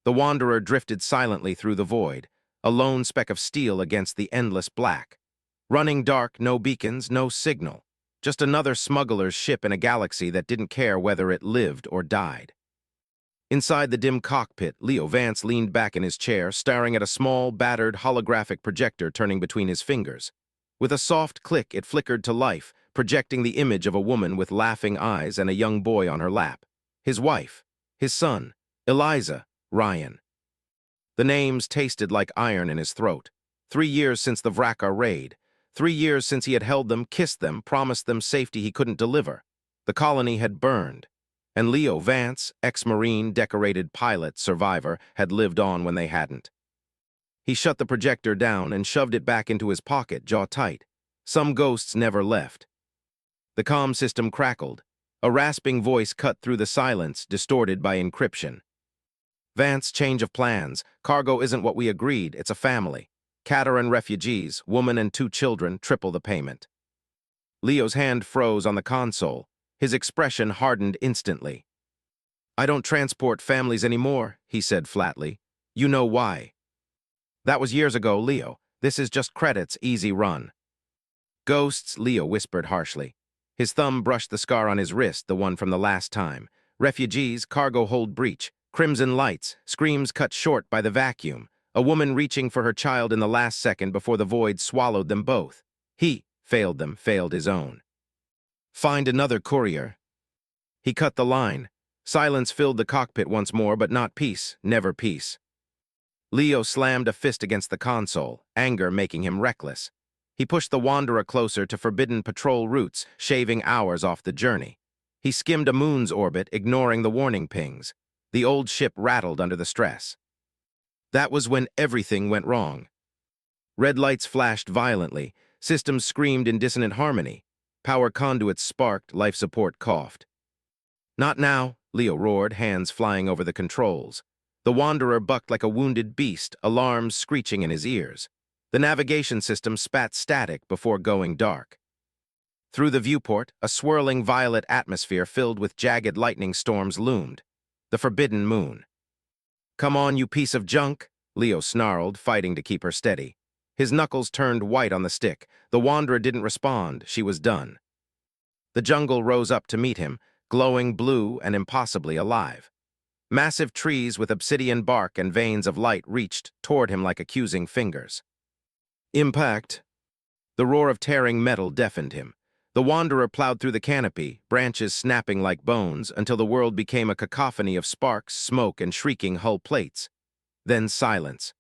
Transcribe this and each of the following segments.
The wanderer drifted silently through the void, a lone speck of steel against the endless black. Running dark, no beacons, no signal. Just another smuggler's ship in a galaxy that didn't care whether it lived or died. Inside the dim cockpit, Leo Vance leaned back in his chair, staring at a small, battered, holographic projector turning between his fingers. With a soft click, it flickered to life, projecting the image of a woman with laughing eyes and a young boy on her lap. His wife, his son, Eliza, Ryan. The names tasted like iron in his throat. 3 years since the Vrakkar raid. 3 years since he had held them, kissed them, promised them safety he couldn't deliver. The colony had burned. And Leo Vance, ex-Marine, decorated pilot, survivor, had lived on when they hadn't. He shut the projector down and shoved it back into his pocket, jaw tight. Some ghosts never left. The comm system crackled. A rasping voice cut through the silence, distorted by encryption. Vance, change of plans. Cargo isn't what we agreed, it's a family. Kataran refugees, woman and 2 children, triple the payment. Leo's hand froze on the console. His expression hardened instantly. "I don't transport families anymore," he said flatly. "You know why." "That was years ago, Leo. This is just credits, easy run." "Ghosts," Leo whispered harshly. His thumb brushed the scar on his wrist, the one from the last time. "Refugees, cargo hold breach, crimson lights, screams cut short by the vacuum, a woman reaching for her child in the last second before the void swallowed them both. He failed them, failed his own. Find another courier." He cut the line. Silence filled the cockpit once more, but not peace, never peace. Leo slammed a fist against the console, anger making him reckless. He pushed the Wanderer closer to forbidden patrol routes, shaving hours off the journey. He skimmed a moon's orbit, ignoring the warning pings. The old ship rattled under the stress. That was when everything went wrong. Red lights flashed violently, systems screamed in dissonant harmony. Power conduits sparked, life support coughed. "Not now," Leo roared, hands flying over the controls. The Wanderer bucked like a wounded beast, alarms screeching in his ears. The navigation system spat static before going dark. Through the viewport, a swirling violet atmosphere filled with jagged lightning storms loomed. The forbidden moon. "Come on, you piece of junk," Leo snarled, fighting to keep her steady. His knuckles turned white on the stick. The Wanderer didn't respond. She was done. The jungle rose up to meet him, glowing blue and impossibly alive. Massive trees with obsidian bark and veins of light reached toward him like accusing fingers. Impact. The roar of tearing metal deafened him. The Wanderer plowed through the canopy, branches snapping like bones, until the world became a cacophony of sparks, smoke, and shrieking hull plates. Then silence.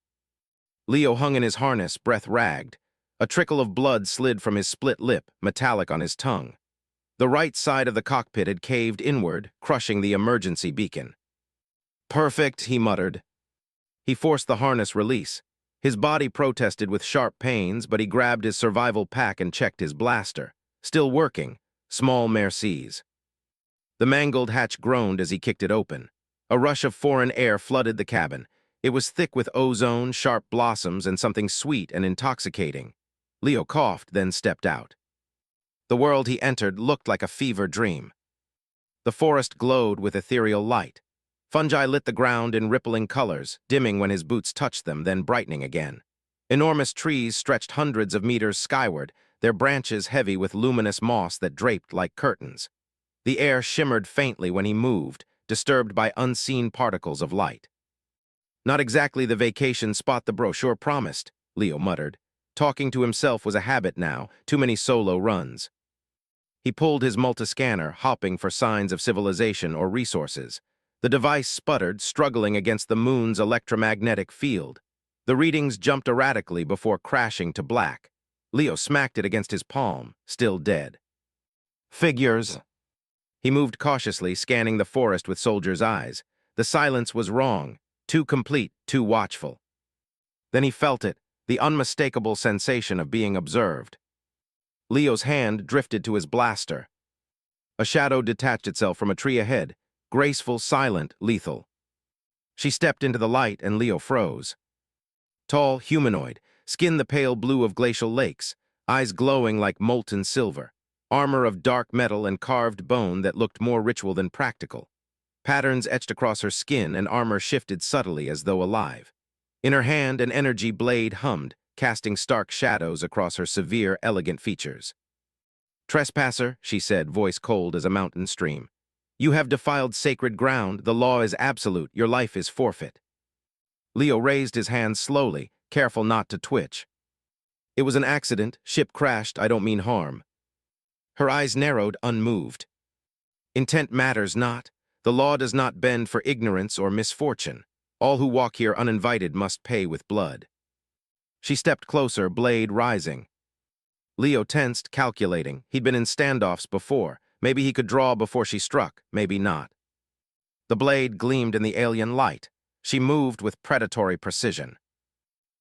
Leo hung in his harness, breath ragged. A trickle of blood slid from his split lip, metallic on his tongue. The right side of the cockpit had caved inward, crushing the emergency beacon. "Perfect," he muttered. He forced the harness release. His body protested with sharp pains, but he grabbed his survival pack and checked his blaster. Still working. Small mercies. The mangled hatch groaned as he kicked it open. A rush of foreign air flooded the cabin. It was thick with ozone, sharp blossoms, and something sweet and intoxicating. Leo coughed, then stepped out. The world he entered looked like a fever dream. The forest glowed with ethereal light. Fungi lit the ground in rippling colors, dimming when his boots touched them, then brightening again. Enormous trees stretched hundreds of meters skyward, their branches heavy with luminous moss that draped like curtains. The air shimmered faintly when he moved, disturbed by unseen particles of light. "Not exactly the vacation spot the brochure promised," Leo muttered. Talking to himself was a habit now, too many solo runs. He pulled his multiscanner, hopping for signs of civilization or resources. The device sputtered, struggling against the moon's electromagnetic field. The readings jumped erratically before crashing to black. Leo smacked it against his palm, still dead. "Figures." He moved cautiously, scanning the forest with soldier's eyes. The silence was wrong, too complete, too watchful. Then he felt it, the unmistakable sensation of being observed. Leo's hand drifted to his blaster. A shadow detached itself from a tree ahead, graceful, silent, lethal. She stepped into the light and Leo froze. Tall, humanoid, skin the pale blue of glacial lakes, eyes glowing like molten silver, armor of dark metal and carved bone that looked more ritual than practical. Patterns etched across her skin and armor shifted subtly as though alive. In her hand, an energy blade hummed, casting stark shadows across her severe, elegant features. "Trespasser," she said, voice cold as a mountain stream. "You have defiled sacred ground. The law is absolute. Your life is forfeit." Leo raised his hand slowly, careful not to twitch. "It was an accident. Ship crashed. I don't mean harm." Her eyes narrowed, unmoved. "Intent matters not. The law does not bend for ignorance or misfortune. All who walk here uninvited must pay with blood." She stepped closer, blade rising. Leo tensed, calculating. He'd been in standoffs before. Maybe he could draw before she struck, maybe not. The blade gleamed in the alien light. She moved with predatory precision.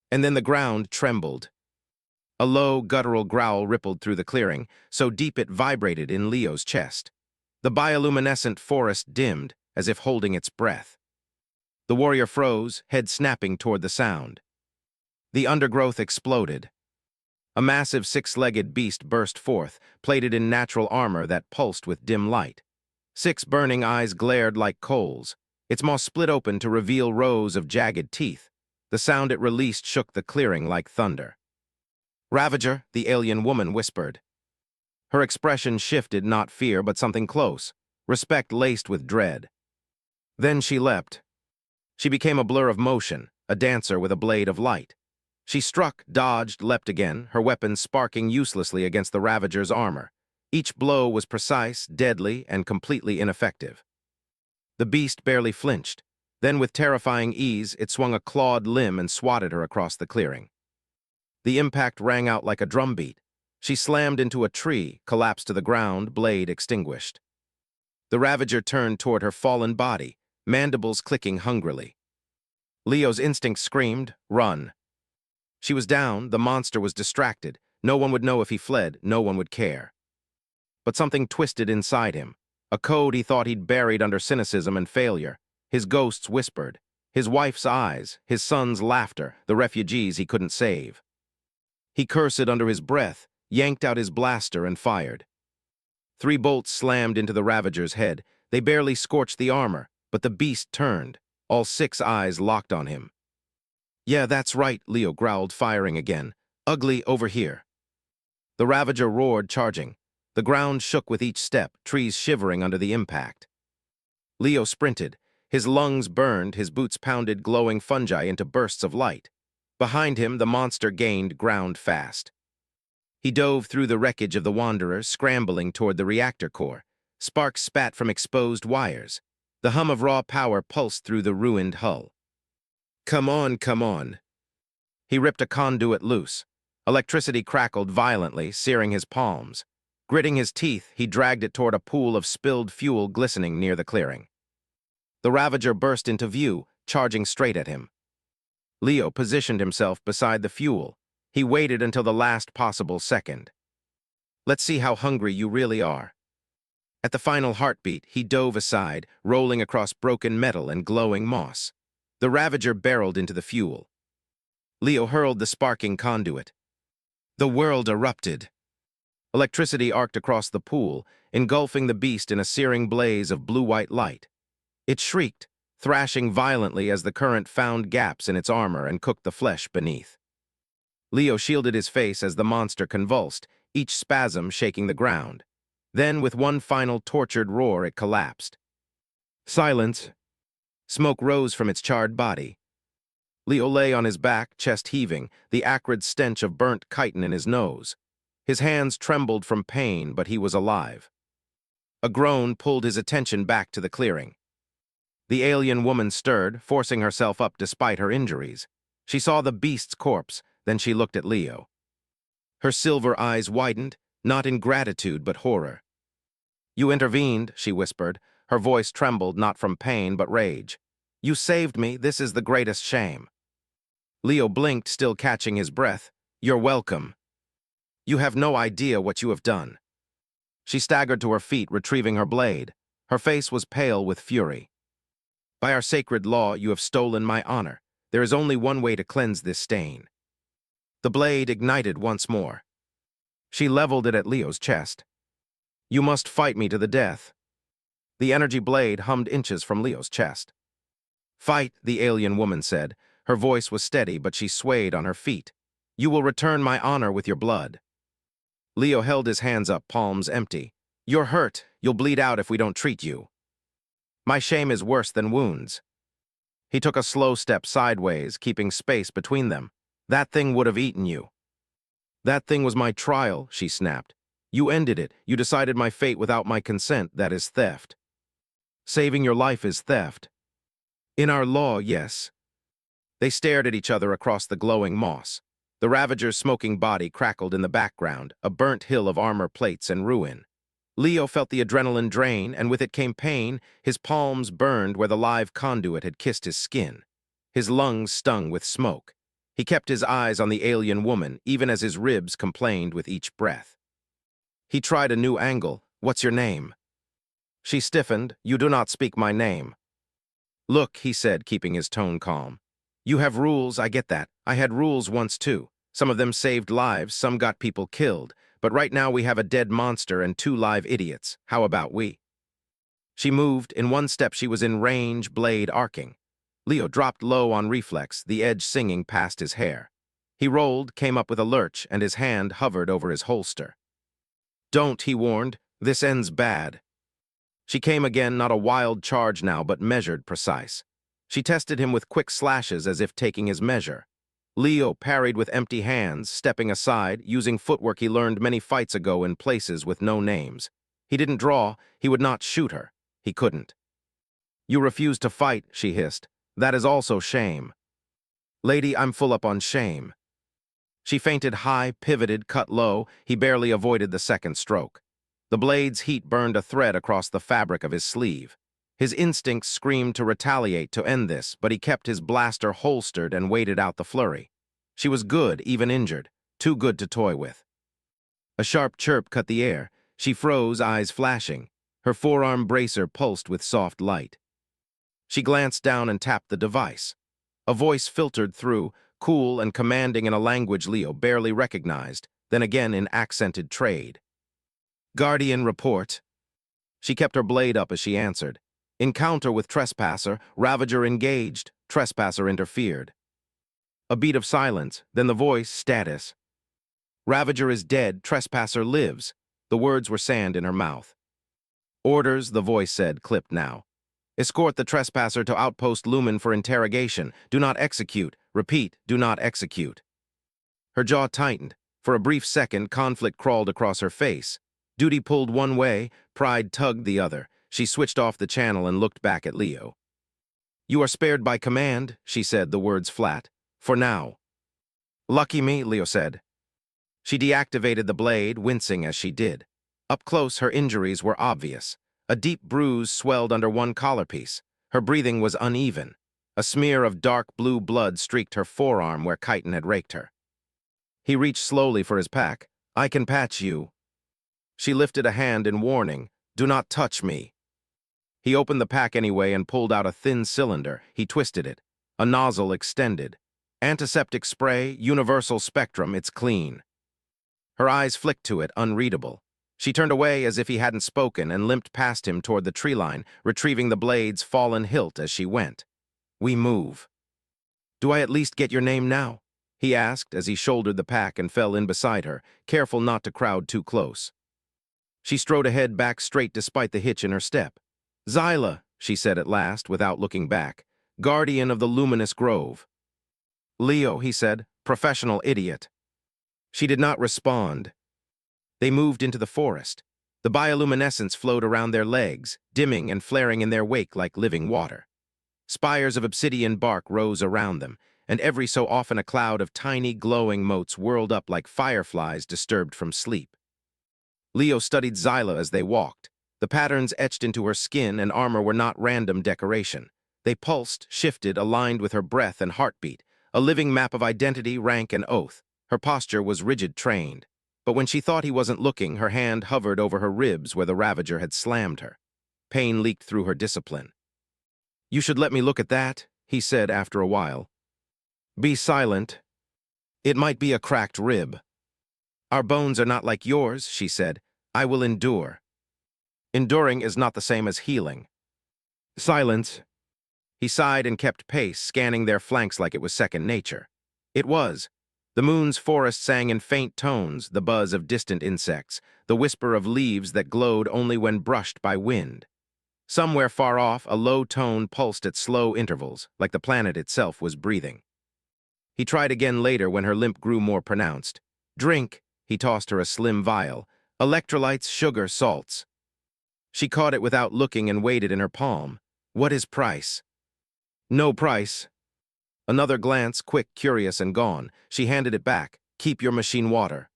And then the ground trembled. A low, guttural growl rippled through the clearing, so deep it vibrated in Leo's chest. The bioluminescent forest dimmed, as if holding its breath. The warrior froze, head snapping toward the sound. The undergrowth exploded. A massive six-legged beast burst forth, plated in natural armor that pulsed with dim light. 6 burning eyes glared like coals. Its maw split open to reveal rows of jagged teeth. The sound it released shook the clearing like thunder. "Ravager," the alien woman whispered. Her expression shifted, not fear, but something close, respect laced with dread. Then she leapt. She became a blur of motion, a dancer with a blade of light. She struck, dodged, leapt again, her weapon sparking uselessly against the Ravager's armor. Each blow was precise, deadly, and completely ineffective. The beast barely flinched. Then, with terrifying ease, it swung a clawed limb and swatted her across the clearing. The impact rang out like a drumbeat. She slammed into a tree, collapsed to the ground, blade extinguished. The Ravager turned toward her fallen body, mandibles clicking hungrily. Leo's instinct screamed, "Run." She was down, the monster was distracted. No one would know if he fled, no one would care. But something twisted inside him. A code he thought he'd buried under cynicism and failure. His ghosts whispered. His wife's eyes, his son's laughter, the refugees he couldn't save. He cursed under his breath, yanked out his blaster and fired. 3 bolts slammed into the Ravager's head. They barely scorched the armor, but the beast turned. All 6 eyes locked on him. "Yeah, that's right," Leo growled, firing again. "Ugly, over here." The Ravager roared, charging. The ground shook with each step, trees shivering under the impact. Leo sprinted. His lungs burned, his boots pounded glowing fungi into bursts of light. Behind him, the monster gained ground fast. He dove through the wreckage of the Wanderers, scrambling toward the reactor core. Sparks spat from exposed wires. The hum of raw power pulsed through the ruined hull. "Come on, come on." He ripped a conduit loose. Electricity crackled violently, searing his palms. Gritting his teeth, he dragged it toward a pool of spilled fuel glistening near the clearing. The Ravager burst into view, charging straight at him. Leo positioned himself beside the fuel. He waited until the last possible second. "Let's see how hungry you really are." At the final heartbeat, he dove aside, rolling across broken metal and glowing moss. The Ravager barreled into the fuel. Leo hurled the sparking conduit. The world erupted. Electricity arced across the pool, engulfing the beast in a searing blaze of blue-white light. It shrieked, thrashing violently as the current found gaps in its armor and cooked the flesh beneath. Leo shielded his face as the monster convulsed, each spasm shaking the ground. Then, with one final tortured roar, it collapsed. Silence. Smoke rose from its charred body. Leo lay on his back, chest heaving, the acrid stench of burnt chitin in his nose. His hands trembled from pain, but he was alive. A groan pulled his attention back to the clearing. The alien woman stirred, forcing herself up despite her injuries. She saw the beast's corpse, then she looked at Leo. Her silver eyes widened, not in gratitude but horror. "You intervened," she whispered. Her voice trembled not from pain but rage. "You saved me. This is the greatest shame." Leo blinked, still catching his breath. "You're welcome. You have no idea what you have done." She staggered to her feet, retrieving her blade. Her face was pale with fury. "By our sacred law, you have stolen my honor. There is only one way to cleanse this stain." The blade ignited once more. She leveled it at Leo's chest. "You must fight me to the death." The energy blade hummed inches from Leo's chest. "Fight," the alien woman said. Her voice was steady, but she swayed on her feet. "You will return my honor with your blood." Leo held his hands up, palms empty. "You're hurt. You'll bleed out if we don't treat you." "My shame is worse than wounds." He took a slow step sideways, keeping space between them. "That thing would have eaten you." "That thing was my trial," she snapped. "You ended it. You decided my fate without my consent. That is theft." "Saving your life is theft." "In our law, yes." They stared at each other across the glowing moss. The Ravager's smoking body crackled in the background, a burnt hill of armor plates and ruin. Leo felt the adrenaline drain, and with it came pain. His palms burned where the live conduit had kissed his skin. His lungs stung with smoke. He kept his eyes on the alien woman, even as his ribs complained with each breath. He tried a new angle. "What's your name?" She stiffened. "You do not speak my name." "Look," he said, keeping his tone calm. "You have rules, I get that. I had rules once too. Some of them saved lives, some got people killed. But right now we have a dead monster and 2 live idiots. How about we?" She moved. In one step she was in range, blade arcing. Leo dropped low on reflex, the edge singing past his hair. He rolled, came up with a lurch, and his hand hovered over his holster. "Don't," he warned. "This ends bad." She came again, not a wild charge now, but measured, precise. She tested him with quick slashes as if taking his measure. Leo parried with empty hands, stepping aside, using footwork he learned many fights ago in places with no names. He didn't draw. He would not shoot her. He couldn't. "You refuse to fight," she hissed. "That is also shame." "Lady, I'm full up on shame." She feinted high, pivoted, cut low. He barely avoided the second stroke. The blade's heat burned a thread across the fabric of his sleeve. His instincts screamed to retaliate, to end this, but he kept his blaster holstered and waited out the flurry. She was good, even injured, too good to toy with. A sharp chirp cut the air. She froze, eyes flashing. Her forearm bracer pulsed with soft light. She glanced down and tapped the device. A voice filtered through, cool and commanding in a language Leo barely recognized, then again in accented trade. "Guardian, report." She kept her blade up as she answered. "Encounter with trespasser, Ravager engaged, trespasser interfered." A beat of silence, then the voice, status. "Ravager is dead, trespasser lives." The words were sand in her mouth. "Orders," the voice said, clipped now. "Escort the trespasser to Outpost Lumen for interrogation. Do not execute. Repeat, do not execute." Her jaw tightened. For a brief second, conflict crawled across her face. Duty pulled one way, pride tugged the other. She switched off the channel and looked back at Leo. "You are spared by command," she said, the words flat. "For now." "Lucky me," Leo said. She deactivated the blade, wincing as she did. Up close, her injuries were obvious. A deep bruise swelled under one collar piece. Her breathing was uneven. A smear of dark blue blood streaked her forearm where Chiton had raked her. He reached slowly for his pack. "I can patch you." She lifted a hand in warning. "Do not touch me." He opened the pack anyway and pulled out a thin cylinder. He twisted it. A nozzle extended. "Antiseptic spray, universal spectrum, it's clean." Her eyes flicked to it, unreadable. She turned away as if he hadn't spoken and limped past him toward the tree line, retrieving the blade's fallen hilt as she went. "We move." "Do I at least get your name now?" he asked as he shouldered the pack and fell in beside her, careful not to crowd too close. She strode ahead, back straight despite the hitch in her step. "Xyla," she said at last, without looking back. "Guardian of the luminous grove." "Leo," he said, "professional idiot." She did not respond. They moved into the forest. The bioluminescence flowed around their legs, dimming and flaring in their wake like living water. Spires of obsidian bark rose around them, and every so often a cloud of tiny, glowing motes whirled up like fireflies disturbed from sleep. Leo studied Xyla as they walked. The patterns etched into her skin and armor were not random decoration. They pulsed, shifted, aligned with her breath and heartbeat, a living map of identity, rank, and oath. Her posture was rigid, trained. But when she thought he wasn't looking, her hand hovered over her ribs where the Ravager had slammed her. Pain leaked through her discipline. "You should let me look at that," he said after a while. "Be silent. It might be a cracked rib." "Our bones are not like yours," she said. "I will endure." Enduring is not the same as healing. Silence. He sighed and kept pace, scanning their flanks like it was second nature. It was. The moon's forest sang in faint tones, the buzz of distant insects, the whisper of leaves that glowed only when brushed by wind. Somewhere far off, a low tone pulsed at slow intervals, like the planet itself was breathing. He tried again later when her limp grew more pronounced. Drink. He tossed her a slim vial. Electrolytes, sugar, salts. She caught it without looking and weighed it in her palm. What is price? No price. Another glance, quick, curious, and gone. She handed it back. Keep your machine water.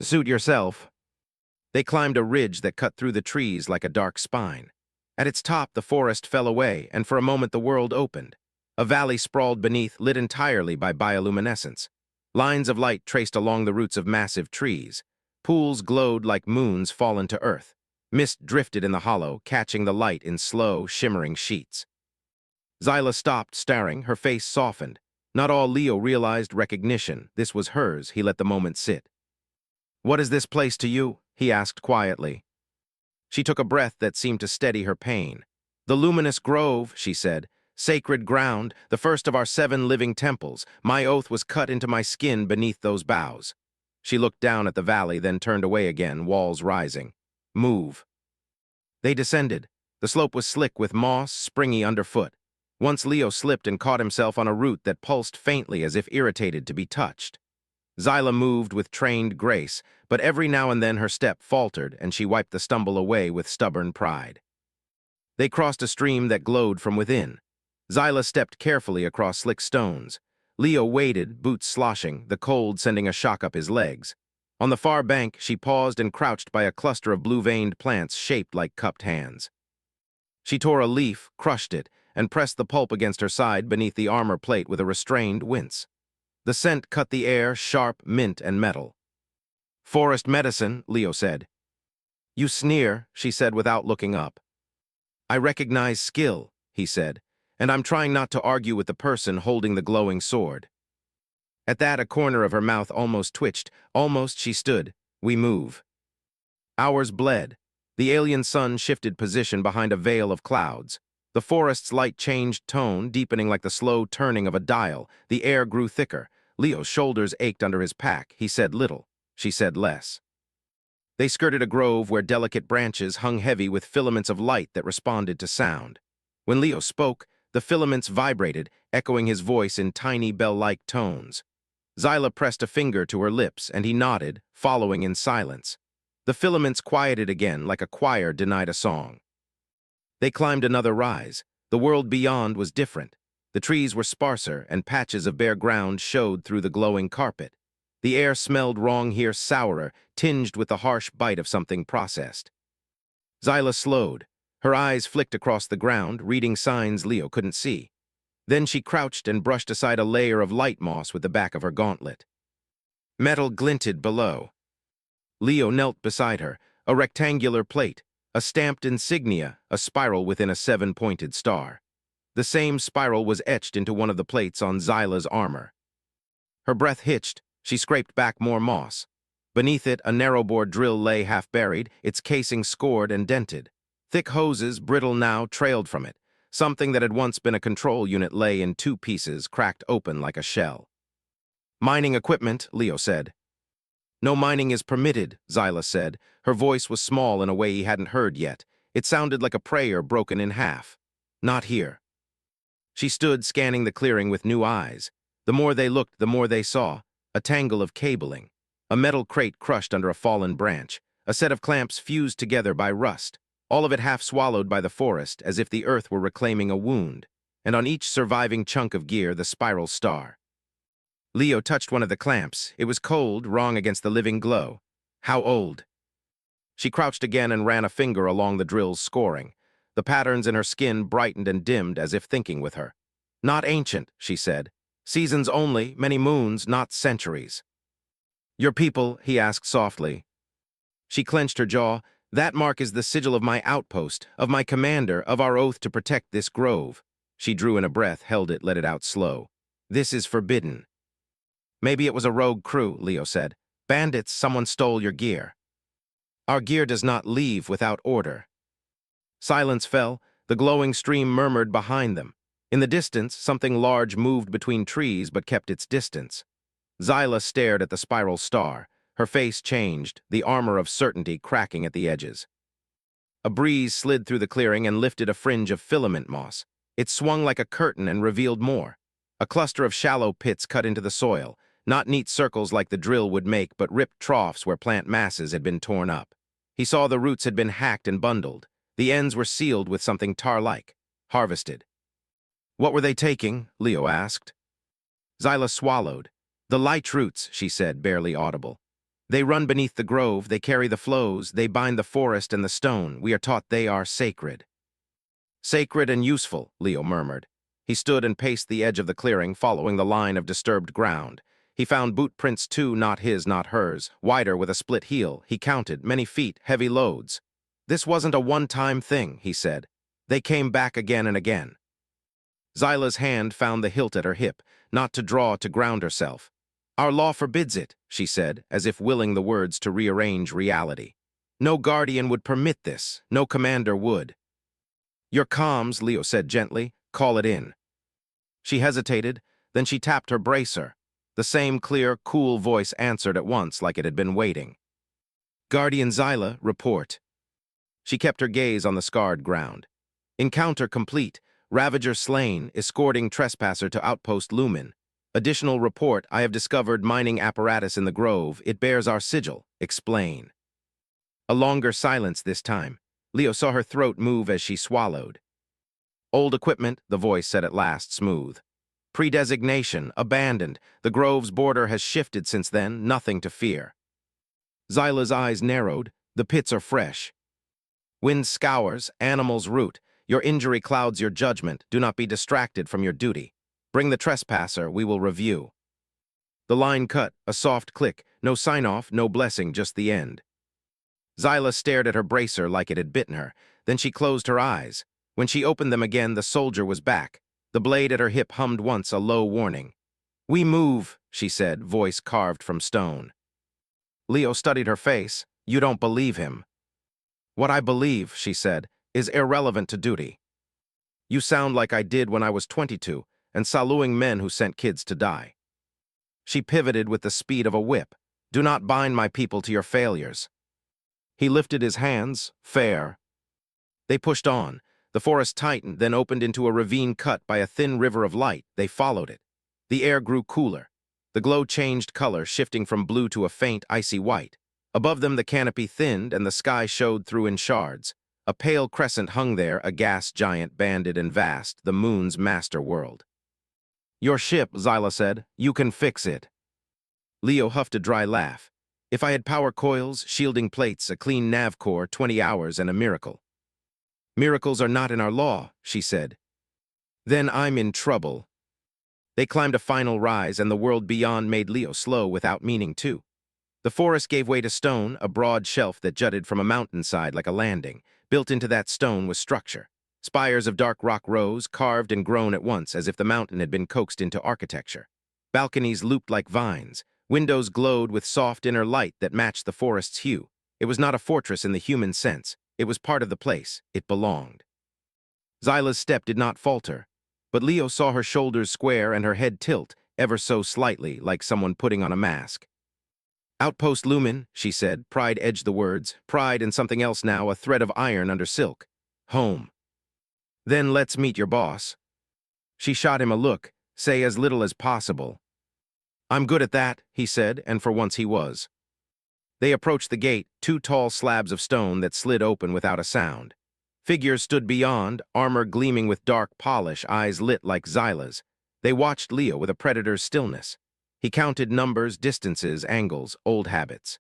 Suit yourself. They climbed a ridge that cut through the trees like a dark spine. At its top, the forest fell away, and for a moment the world opened. A valley sprawled beneath, lit entirely by bioluminescence. Lines of light traced along the roots of massive trees. Pools glowed like moons fallen to earth. Mist drifted in the hollow, catching the light in slow, shimmering sheets. Zyla stopped, staring, her face softened. Not all Leo realized recognition. This was hers. He let the moment sit. What is this place to you? He asked quietly. She took a breath that seemed to steady her pain. The luminous grove, she said. Sacred ground, the first of our 7 living temples. My oath was cut into my skin beneath those boughs. She looked down at the valley, then turned away again, walls rising. Move. They descended. The slope was slick with moss, springy underfoot. Once Leo slipped and caught himself on a root that pulsed faintly as if irritated to be touched. Zyla moved with trained grace, but every now and then her step faltered and she wiped the stumble away with stubborn pride. They crossed a stream that glowed from within. Zyla stepped carefully across slick stones. Leo waded, boots sloshing, the cold sending a shock up his legs. On the far bank, she paused and crouched by a cluster of blue-veined plants shaped like cupped hands. She tore a leaf, crushed it, and pressed the pulp against her side beneath the armor plate with a restrained wince. The scent cut the air, sharp, mint and metal. Forest medicine, Leo said. You sneer, she said without looking up. I recognize skill, he said, and I'm trying not to argue with the person holding the glowing sword. At that, a corner of her mouth almost twitched. Almost she stood. We move. Hours bled. The alien sun shifted position behind a veil of clouds. The forest's light changed tone, deepening like the slow turning of a dial. The air grew thicker. Leo's shoulders ached under his pack. He said little. She said less. They skirted a grove where delicate branches hung heavy with filaments of light that responded to sound. When Leo spoke, the filaments vibrated, echoing his voice in tiny bell-like tones. Zyla pressed a finger to her lips, and he nodded, following in silence. The filaments quieted again, like a choir denied a song. They climbed another rise. The world beyond was different. The trees were sparser, and patches of bare ground showed through the glowing carpet. The air smelled wrong here, sourer, tinged with the harsh bite of something processed. Zyla slowed. Her eyes flicked across the ground, reading signs Leo couldn't see. Then she crouched and brushed aside a layer of light moss with the back of her gauntlet. Metal glinted below. Leo knelt beside her, a rectangular plate, a stamped insignia, a spiral within a 7-pointed star. The same spiral was etched into one of the plates on Zyla's armor. Her breath hitched. She scraped back more moss. Beneath it, a narrow-bore drill lay half-buried, its casing scored and dented. Thick hoses, brittle now, trailed from it. Something that had once been a control unit lay in 2 pieces, cracked open like a shell. Mining equipment, Leo said. No mining is permitted, Zyla said. Her voice was small in a way he hadn't heard yet. It sounded like a prayer broken in half. Not here. She stood, scanning the clearing with new eyes. The more they looked, the more they saw. A tangle of cabling. A metal crate crushed under a fallen branch. A set of clamps fused together by rust. All of it half swallowed by the forest, as if the earth were reclaiming a wound. And on each surviving chunk of gear, the spiral star. Leo touched one of the clamps. It was cold, wrong against the living glow. How old? She crouched again and ran a finger along the drill's scoring. The patterns in her skin brightened and dimmed as if thinking with her. Not ancient, she said. Seasons only, many moons, not centuries. Your people, he asked softly. She clenched her jaw. That mark is the sigil of my outpost, of my commander, of our oath to protect this grove. She drew in a breath, held it, let it out slow. This is forbidden. Maybe it was a rogue crew, Leo said. Bandits, someone stole your gear. Our gear does not leave without order. Silence fell, the glowing stream murmured behind them. In the distance, something large moved between trees but kept its distance. Xyla stared at the spiral star. Her face changed, the armor of certainty cracking at the edges. A breeze slid through the clearing and lifted a fringe of filament moss. It swung like a curtain and revealed more. A cluster of shallow pits cut into the soil, not neat circles like the drill would make, but ripped troughs where plant masses had been torn up. He saw the roots had been hacked and bundled. The ends were sealed with something tar-like. Harvested. What were they taking? Leo asked. Xyla swallowed. The light roots, she said, barely audible. They run beneath the grove, they carry the flows, they bind the forest and the stone. We are taught they are sacred. Sacred and useful, Leo murmured. He stood and paced the edge of the clearing, following the line of disturbed ground. He found boot prints too, not his, not hers, wider with a split heel. He counted, many feet, heavy loads. This wasn't a one-time thing, he said. They came back again and again. Xyla's hand found the hilt at her hip, not to draw, to ground herself. Our law forbids it, she said, as if willing the words to rearrange reality. No guardian would permit this, no commander would. Your comms, Leo said gently, call it in. She hesitated, then she tapped her bracer. The same clear, cool voice answered at once like it had been waiting. Guardian Xyla, report. She kept her gaze on the scarred ground. Encounter complete, Ravager slain, escorting trespasser to Outpost Lumen. Additional report, I have discovered mining apparatus in the grove. It bears our sigil. Explain. A longer silence this time. Leo saw her throat move as she swallowed. Old equipment, the voice said at last, smooth. Predesignation, abandoned. The grove's border has shifted since then, nothing to fear. Xyla's eyes narrowed. The pits are fresh. Wind scours, animals root. Your injury clouds your judgment. Do not be distracted from your duty. Bring the trespasser, we will review. The line cut, a soft click. No sign-off, no blessing, just the end. Xyla stared at her bracer like it had bitten her. Then she closed her eyes. When she opened them again, the soldier was back. The blade at her hip hummed once, a low warning. We move, she said, voice carved from stone. Leo studied her face. You don't believe him. What I believe, she said, is irrelevant to duty. You sound like I did when I was 22, and saluting men who sent kids to die. She pivoted with the speed of a whip. Do not bind my people to your failures. He lifted his hands, fair. They pushed on. The forest tightened, then opened into a ravine cut by a thin river of light. They followed it. The air grew cooler. The glow changed color, shifting from blue to a faint, icy white. Above them the canopy thinned, and the sky showed through in shards. A pale crescent hung there, a gas giant banded and vast, the moon's master world. Your ship, Xyla said. You can fix it. Leo huffed a dry laugh. If I had power coils, shielding plates, a clean nav core, 20 hours, and a miracle. Miracles are not in our law, she said. Then I'm in trouble. They climbed a final rise, and the world beyond made Leo slow without meaning to. The forest gave way to stone, a broad shelf that jutted from a mountainside like a landing. Built into that stone was structure. Spires of dark rock rose, carved and grown at once, as if the mountain had been coaxed into architecture. Balconies looped like vines. Windows glowed with soft inner light that matched the forest's hue. It was not a fortress in the human sense. It was part of the place. It belonged. Xyla's step did not falter, but Leo saw her shoulders square and her head tilt, ever so slightly, like someone putting on a mask. Outpost Lumen, she said. Pride edged the words. Pride and something else now, a thread of iron under silk. Home. Then let's meet your boss. She shot him a look. Say as little as possible. I'm good at that, he said, and for once he was. They approached the gate, two tall slabs of stone that slid open without a sound. Figures stood beyond, armor gleaming with dark polish, eyes lit like Xyla's. They watched Leo with a predator's stillness. He counted numbers, distances, angles, old habits.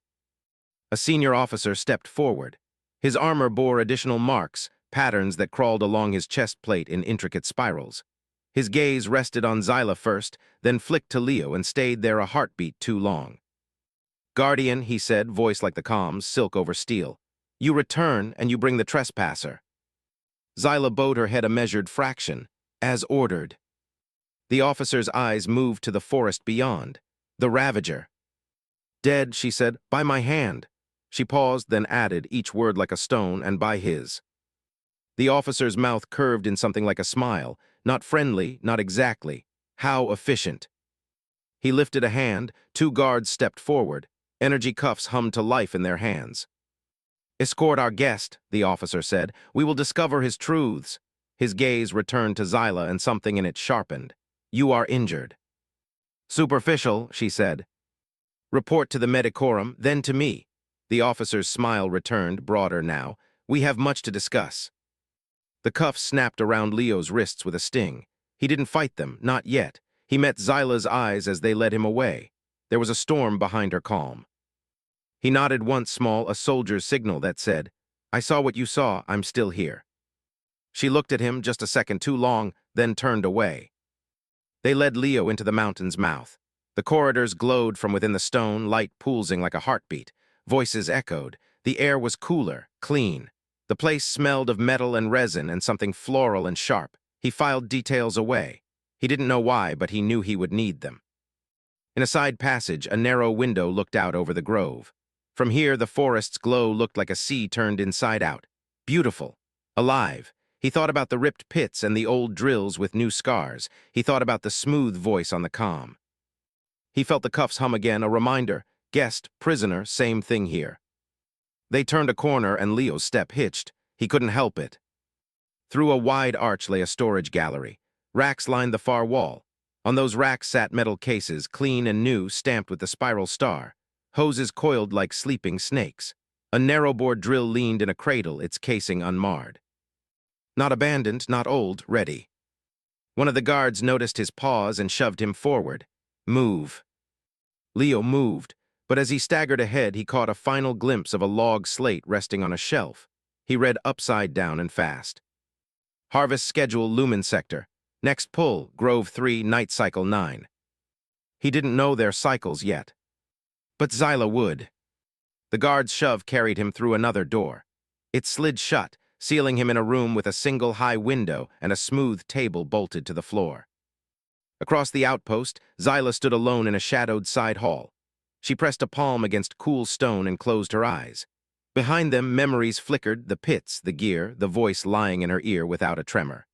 A senior officer stepped forward. His armor bore additional marks, patterns that crawled along his chest plate in intricate spirals. His gaze rested on Xyla first, then flicked to Leo and stayed there a heartbeat too long. Guardian, he said, voice like the comms, silk over steel. You return, and you bring the trespasser. Xyla bowed her head a measured fraction, as ordered. The officer's eyes moved to the forest beyond. The Ravager. Dead, she said, by my hand. She paused, then added, each word like a stone, and by his. The officer's mouth curved in something like a smile. Not friendly, not exactly. How efficient. He lifted a hand, 2 guards stepped forward. Energy cuffs hummed to life in their hands. "Escort our guest," the officer said. "We will discover his truths." His gaze returned to Zyla and something in it sharpened. "You are injured." "Superficial," she said. "Report to the Medicorum, then to me." The officer's smile returned, broader now. "We have much to discuss." The cuffs snapped around Leo's wrists with a sting. He didn't fight them, not yet. He met Zyla's eyes as they led him away. There was a storm behind her calm. He nodded once small, a soldier's signal that said, "I saw what you saw, I'm still here." She looked at him just a second too long, then turned away. They led Leo into the mountain's mouth. The corridors glowed from within the stone, light pulsing like a heartbeat. Voices echoed. The air was cooler, clean. The place smelled of metal and resin and something floral and sharp. He filed details away. He didn't know why, but he knew he would need them. In a side passage, a narrow window looked out over the grove. From here, the forest's glow looked like a sea turned inside out. Beautiful. Alive. He thought about the ripped pits and the old drills with new scars. He thought about the smooth voice on the comm. He felt the cuffs hum again, a reminder. Guest, prisoner, same thing here. They turned a corner and Leo's step hitched. He couldn't help it. Through a wide arch lay a storage gallery. Racks lined the far wall. On those racks sat metal cases, clean and new, stamped with the spiral star. Hoses coiled like sleeping snakes. A narrow-bore drill leaned in a cradle, its casing unmarred. Not abandoned, not old, ready. One of the guards noticed his pause and shoved him forward. "Move." Leo moved, but as he staggered ahead, he caught a final glimpse of a log slate resting on a shelf. He read upside down and fast. Harvest schedule, Lumen Sector. Next pull, Grove 3, Night Cycle 9. He didn't know their cycles yet. But Zyla would. The guard's shove carried him through another door. It slid shut, sealing him in a room with a single high window and a smooth table bolted to the floor. Across the outpost, Zyla stood alone in a shadowed side hall. She pressed a palm against cool stone and closed her eyes. Behind them, memories flickered, the pits, the gear, the voice lying in her ear without a tremor.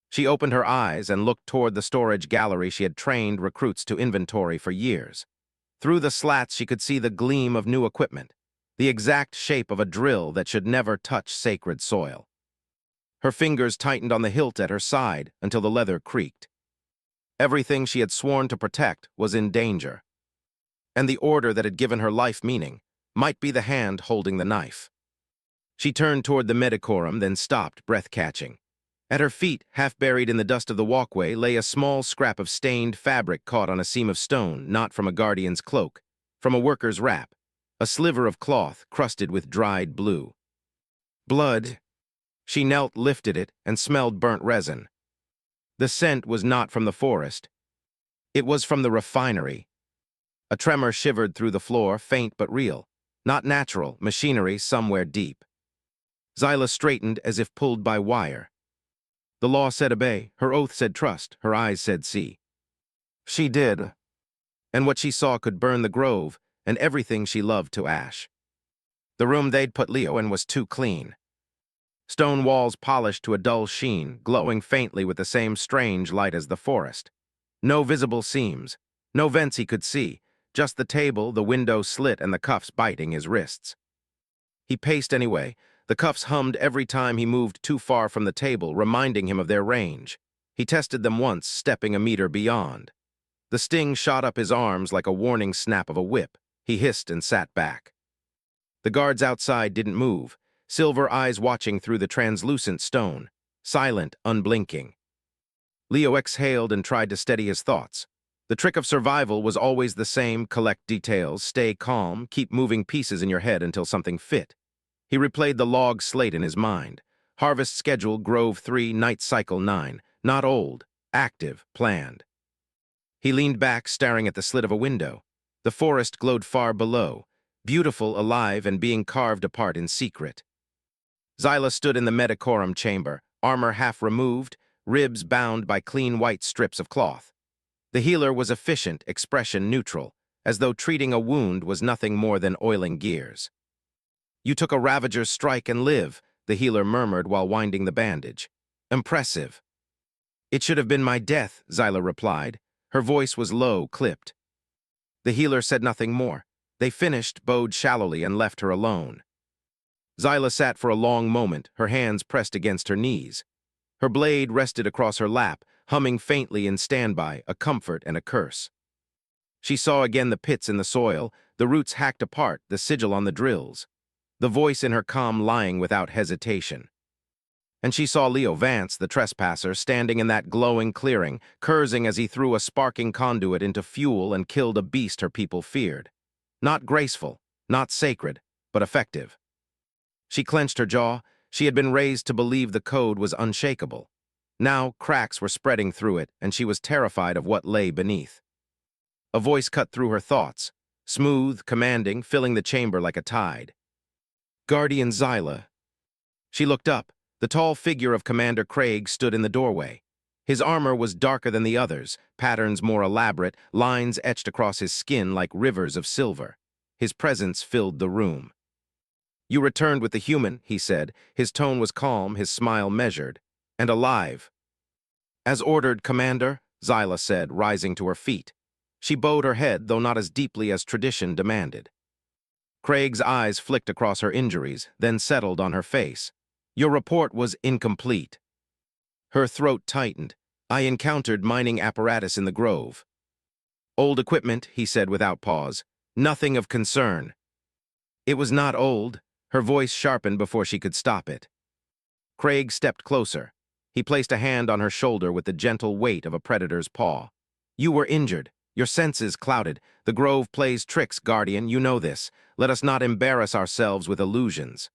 She opened her eyes and looked toward the storage gallery she had trained recruits to inventory for years. Through the slats, she could see the gleam of new equipment, the exact shape of a drill that should never touch sacred soil. Her fingers tightened on the hilt at her side until the leather creaked. Everything she had sworn to protect was in danger. And the order that had given her life meaning might be the hand holding the knife. She turned toward the Medicorum, then stopped, breath-catching. At her feet, half buried in the dust of the walkway, lay a small scrap of stained fabric caught on a seam of stone, not from a guardian's cloak, from a worker's wrap, a sliver of cloth crusted with dried blue. Blood. She knelt, lifted it, and smelled burnt resin. The scent was not from the forest. It was from the refinery. A tremor shivered through the floor, faint but real. Not natural, machinery somewhere deep. Zyla straightened as if pulled by wire. The law said obey, her oath said trust, her eyes said see. She did. And what she saw could burn the grove and everything she loved to ash. The room they'd put Leo in was too clean. Stone walls polished to a dull sheen, glowing faintly with the same strange light as the forest. No visible seams, no vents he could see, just the table, the window slit, and the cuffs biting his wrists. He paced anyway. The cuffs hummed every time he moved too far from the table, reminding him of their range. He tested them once, stepping a meter beyond. The sting shot up his arms like a warning snap of a whip. He hissed and sat back. The guards outside didn't move, silver eyes watching through the translucent stone, silent, unblinking. Leo exhaled and tried to steady his thoughts. The trick of survival was always the same: collect details, stay calm, keep moving pieces in your head until something fit. He replayed the log slate in his mind. Harvest schedule, Grove 3, Night Cycle 9. Not old, active, planned. He leaned back, staring at the slit of a window. The forest glowed far below, beautiful, alive, and being carved apart in secret. Zyla stood in the Medicorum chamber, armor half removed, ribs bound by clean white strips of cloth. The healer was efficient, expression neutral, as though treating a wound was nothing more than oiling gears. You took a Ravager's strike and live, the healer murmured while winding the bandage. Impressive. It should have been my death, Zyla replied. Her voice was low, clipped. The healer said nothing more. They finished, bowed shallowly, and left her alone. Zyla sat for a long moment, her hands pressed against her knees. Her blade rested across her lap, humming faintly in standby, a comfort and a curse. She saw again the pits in the soil, the roots hacked apart, the sigil on the drills. The voice in her calm lying without hesitation. And she saw Leo Vance, the trespasser, standing in that glowing clearing, cursing as he threw a sparking conduit into fuel and killed a beast her people feared. Not graceful, not sacred, but effective. She clenched her jaw. She had been raised to believe the code was unshakable. Now cracks were spreading through it, and she was terrified of what lay beneath. A voice cut through her thoughts, smooth, commanding, filling the chamber like a tide. Guardian Zyla. She looked up. The tall figure of Commander Craig stood in the doorway. His armor was darker than the others, patterns more elaborate, lines etched across his skin like rivers of silver. His presence filled the room. You returned with the human, he said. His tone was calm, his smile measured. And alive. As ordered, Commander, Zyla said, rising to her feet. She bowed her head, though not as deeply as tradition demanded. Craig's eyes flicked across her injuries, then settled on her face. Your report was incomplete. Her throat tightened. I encountered mining apparatus in the grove. Old equipment, he said without pause. Nothing of concern. It was not old. Her voice sharpened before she could stop it. Craig stepped closer. He placed a hand on her shoulder with the gentle weight of a predator's paw. You were injured. Your senses clouded. The grove plays tricks, Guardian, you know this. Let us not embarrass ourselves with illusions.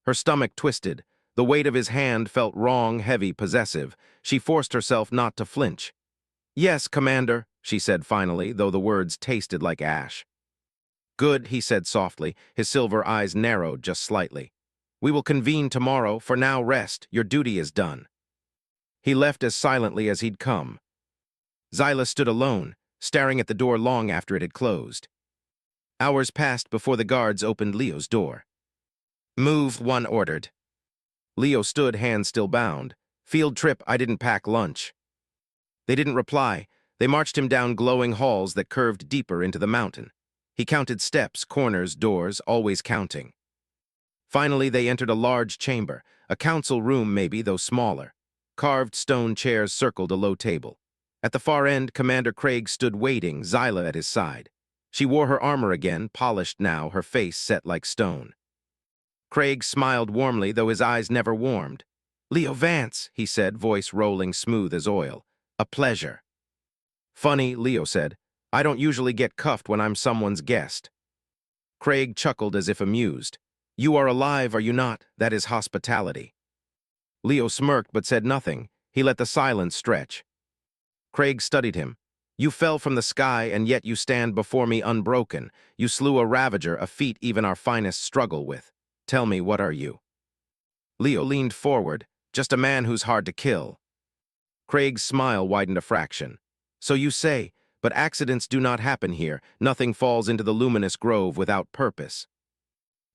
Her stomach twisted. The weight of his hand felt wrong, heavy, possessive. She forced herself not to flinch. Yes, Commander, she said finally, though the words tasted like ash. Good, he said softly, his silver eyes narrowed just slightly. We will convene tomorrow. For now, rest. Your duty is done. He left as silently as he'd come. Zyla stood alone, staring at the door long after it had closed. Hours passed before the guards opened Leo's door. Move, one ordered. Leo stood, hands still bound. Field trip, I didn't pack lunch. They didn't reply. They marched him down glowing halls that curved deeper into the mountain. He counted steps, corners, doors, always counting. Finally, they entered a large chamber, a council room maybe, though smaller. Carved stone chairs circled a low table. At the far end, Commander Craig stood waiting, Zyla at his side. She wore her armor again, polished now, her face set like stone. Craig smiled warmly, though his eyes never warmed. Leo Vance, he said, voice rolling smooth as oil. A pleasure. Funny, Leo said. I don't usually get cuffed when I'm someone's guest. Craig chuckled as if amused. You are alive, are you not? That is hospitality. Leo smirked but said nothing. He let the silence stretch. Craig studied him. You fell from the sky, and yet you stand before me unbroken. You slew a Ravager, a feat even our finest struggle with. Tell me, what are you? Leo leaned forward. Just a man who's hard to kill. Craig's smile widened a fraction. So you say, but accidents do not happen here. Nothing falls into the luminous grove without purpose.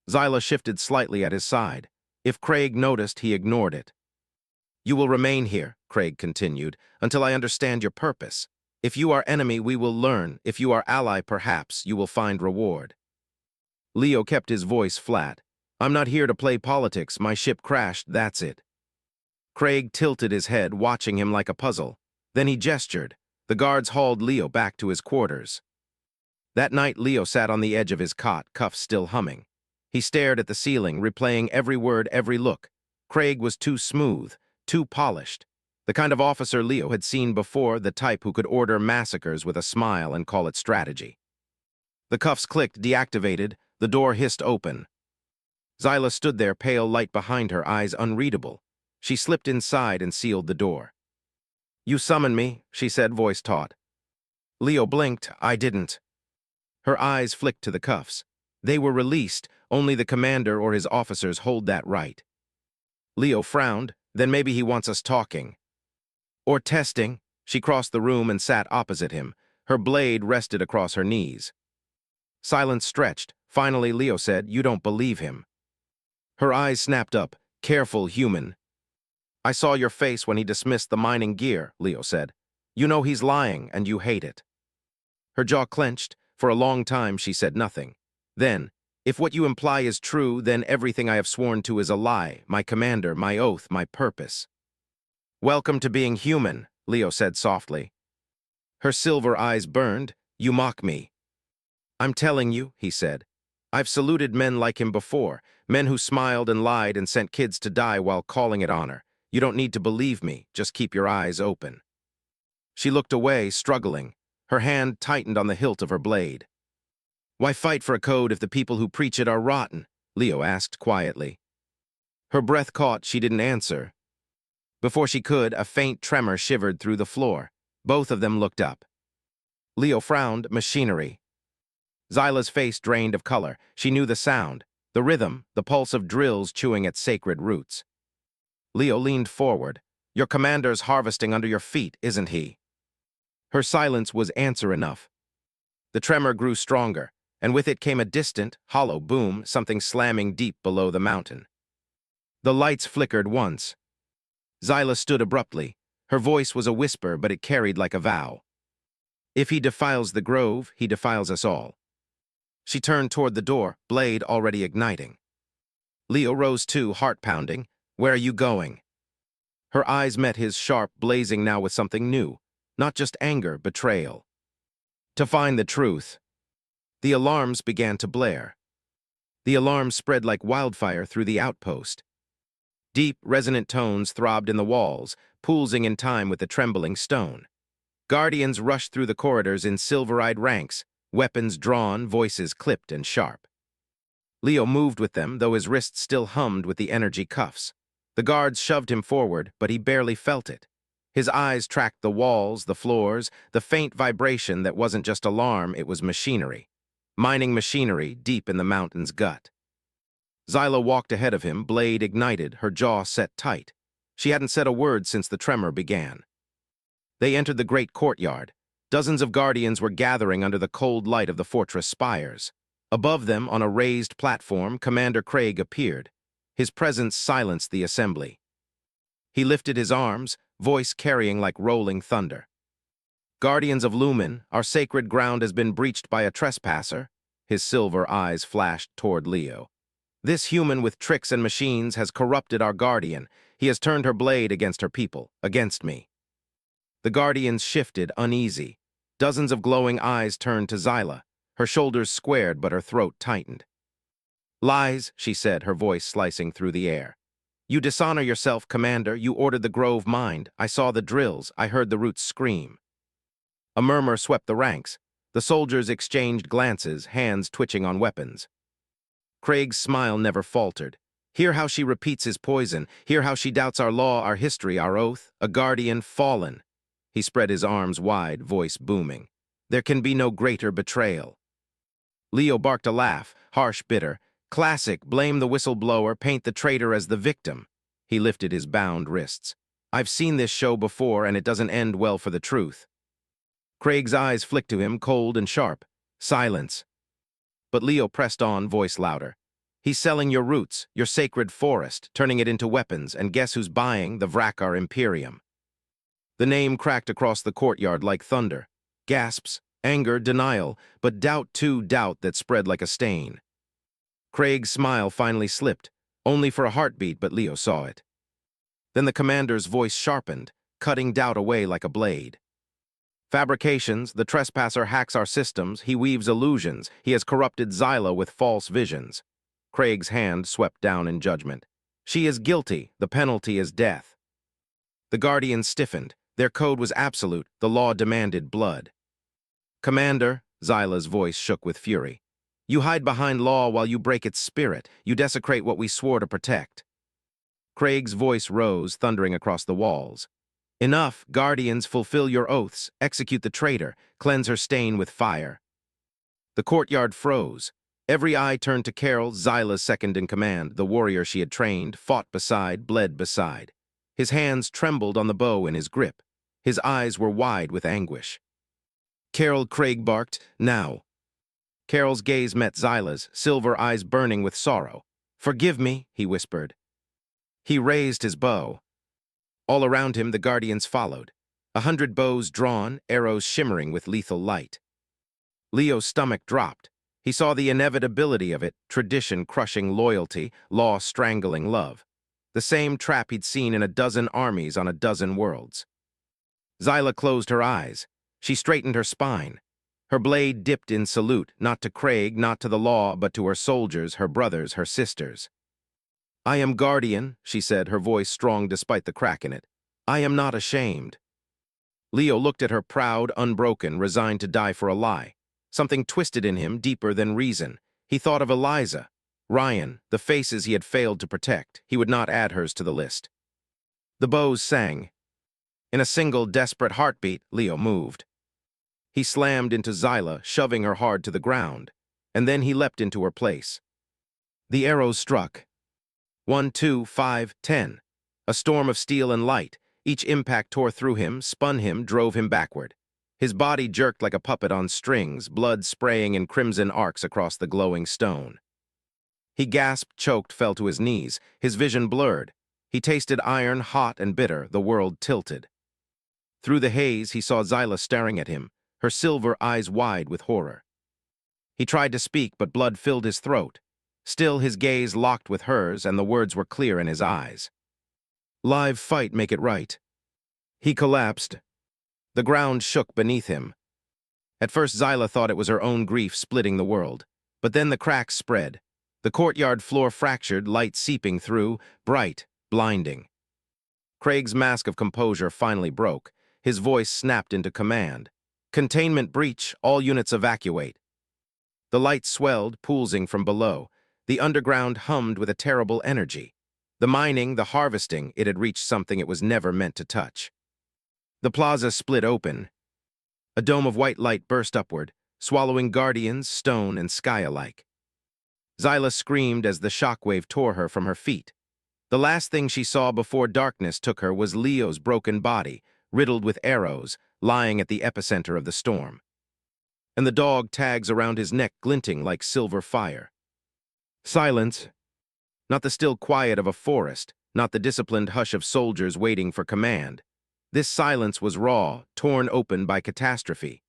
Zyla shifted slightly at his side. If Craig noticed, he ignored it. You will remain here, Craig continued, until I understand your purpose. If you are enemy, we will learn. If you are ally, perhaps, you will find reward. Leo kept his voice flat. I'm not here to play politics. My ship crashed, that's it. Craig tilted his head, watching him like a puzzle. Then he gestured. The guards hauled Leo back to his quarters. That night, Leo sat on the edge of his cot, cuffs still humming. He stared at the ceiling, replaying every word, every look. Craig was too smooth, too polished. The kind of officer Leo had seen before, the type who could order massacres with a smile and call it strategy. The cuffs clicked, deactivated. The door hissed open. Zyla stood there, pale light behind her, eyes unreadable. She slipped inside and sealed the door. You summoned me, she said, voice taut. Leo blinked. I didn't. Her eyes flicked to the cuffs. They were released. Only the commander or his officers hold that right. Leo frowned. Then maybe he wants us talking. Or testing. She crossed the room and sat opposite him. Her blade rested across her knees. Silence stretched. Finally, Leo said, "You don't believe him." Her eyes snapped up. "Careful, human." "I saw your face when he dismissed the mining gear," Leo said. "You know he's lying, and you hate it." Her jaw clenched. For a long time, she said nothing. Then, "If what you imply is true, then everything I have sworn to is a lie. My commander, my oath, my purpose." "Welcome to being human," Leo said softly. Her silver eyes burned. "You mock me." "I'm telling you," he said. "I've saluted men like him before, men who smiled and lied and sent kids to die while calling it honor. You don't need to believe me, just keep your eyes open." She looked away, struggling. Her hand tightened on the hilt of her blade. "Why fight for a code if the people who preach it are rotten?" Leo asked quietly. Her breath caught, she didn't answer. Before she could, a faint tremor shivered through the floor. Both of them looked up. Leo frowned. "Machinery." Zyla's face drained of color. She knew the sound, the rhythm, the pulse of drills chewing at sacred roots. Leo leaned forward. "Your commander's harvesting under your feet, isn't he?" Her silence was answer enough. The tremor grew stronger, and with it came a distant, hollow boom, something slamming deep below the mountain. The lights flickered once. Zyla stood abruptly. Her voice was a whisper, but it carried like a vow. "If he defiles the grove, he defiles us all." She turned toward the door, blade already igniting. Leo rose too, heart pounding. "Where are you going?" Her eyes met his, sharp, blazing now with something new. Not just anger, betrayal. "To find the truth." The alarms began to blare. The alarms spread like wildfire through the outpost. Deep, resonant tones throbbed in the walls, pulsing in time with the trembling stone. Guardians rushed through the corridors in silver-eyed ranks, weapons drawn, voices clipped and sharp. Leo moved with them, though his wrists still hummed with the energy cuffs. The guards shoved him forward, but he barely felt it. His eyes tracked the walls, the floors, the faint vibration that wasn't just alarm, it was machinery. Mining machinery deep in the mountain's gut. Zyla walked ahead of him, blade ignited, her jaw set tight. She hadn't said a word since the tremor began. They entered the great courtyard. Dozens of guardians were gathering under the cold light of the fortress spires. Above them, on a raised platform, Commander Craig appeared. His presence silenced the assembly. He lifted his arms, voice carrying like rolling thunder. "Guardians of Lumen, our sacred ground has been breached by a trespasser." His silver eyes flashed toward Leo. "This human with tricks and machines has corrupted our guardian. He has turned her blade against her people, against me." The guardians shifted, uneasy. Dozens of glowing eyes turned to Zyla. Her shoulders squared, but her throat tightened. "Lies," she said, her voice slicing through the air. "You dishonor yourself, Commander. You ordered the grove mined. I saw the drills. I heard the roots scream." A murmur swept the ranks. The soldiers exchanged glances, hands twitching on weapons. Craig's smile never faltered. "Hear how she repeats his poison. Hear how she doubts our law, our history, our oath. A guardian fallen." He spread his arms wide, voice booming. "There can be no greater betrayal." Leo barked a laugh, harsh, bitter. "Classic, blame the whistleblower, paint the traitor as the victim." He lifted his bound wrists. "I've seen this show before, and it doesn't end well for the truth." Craig's eyes flicked to him, cold and sharp. "Silence." But Leo pressed on, voice louder. "He's selling your roots, your sacred forest, turning it into weapons, and guess who's buying? The Vrakar Imperium." The name cracked across the courtyard like thunder. Gasps, anger, denial, but doubt too, doubt that spread like a stain. Craig's smile finally slipped, only for a heartbeat, but Leo saw it. Then the commander's voice sharpened, cutting doubt away like a blade. "Fabrications, the trespasser hacks our systems, he weaves illusions, he has corrupted Zyla with false visions." Craig's hand swept down in judgment. "She is guilty, the penalty is death." The guardians stiffened. Their code was absolute, the law demanded blood. "Commander," Zyla's voice shook with fury, "you hide behind law while you break its spirit. You desecrate what we swore to protect." Craig's voice rose, thundering across the walls. "Enough, guardians, fulfill your oaths, execute the traitor, cleanse her stain with fire." The courtyard froze. Every eye turned to Carol, Zyla's second-in-command, the warrior she had trained, fought beside, bled beside. His hands trembled on the bow in his grip. His eyes were wide with anguish. "Carol," Craig barked, "now." Carol's gaze met Xyla's, silver eyes burning with sorrow. "Forgive me," he whispered. He raised his bow. All around him the guardians followed. 100 bows drawn, arrows shimmering with lethal light. Leo's stomach dropped. He saw the inevitability of it, tradition crushing loyalty, law strangling love. The same trap he'd seen in a dozen armies on a dozen worlds. Xyla closed her eyes. She straightened her spine. Her blade dipped in salute, not to Craig, not to the law, but to her soldiers, her brothers, her sisters. "I am guardian," she said, her voice strong despite the crack in it. "I am not ashamed." Leo looked at her proud, unbroken, resigned to die for a lie. Something twisted in him, deeper than reason. He thought of Eliza, Ryan, the faces he had failed to protect. He would not add hers to the list. The bows sang. In a single, desperate heartbeat, Leo moved. He slammed into Xyla, shoving her hard to the ground, and then he leapt into her place. The arrows struck. 1, 2, 5, 10. A storm of steel and light. Each impact tore through him, spun him, drove him backward. His body jerked like a puppet on strings, blood spraying in crimson arcs across the glowing stone. He gasped, choked, fell to his knees, his vision blurred. He tasted iron, hot and bitter, the world tilted. Through the haze, he saw Xyla staring at him, her silver eyes wide with horror. He tried to speak, but blood filled his throat. Still, his gaze locked with hers, and the words were clear in his eyes. "Live fight, make it right." He collapsed. The ground shook beneath him. At first, Xyla thought it was her own grief splitting the world. But then the cracks spread. The courtyard floor fractured, light seeping through, bright, blinding. Craig's mask of composure finally broke. His voice snapped into command. "Containment breach, all units evacuate." The light swelled, pulsing from below. The underground hummed with a terrible energy. The mining, the harvesting, it had reached something it was never meant to touch. The plaza split open. A dome of white light burst upward, swallowing guardians, stone, and sky alike. Xyla screamed as the shockwave tore her from her feet. The last thing she saw before darkness took her was Leo's broken body, riddled with arrows, lying at the epicenter of the storm. And the dog tags around his neck glinting like silver fire. Silence. Not the still quiet of a forest, not the disciplined hush of soldiers waiting for command. This silence was raw, torn open by catastrophe.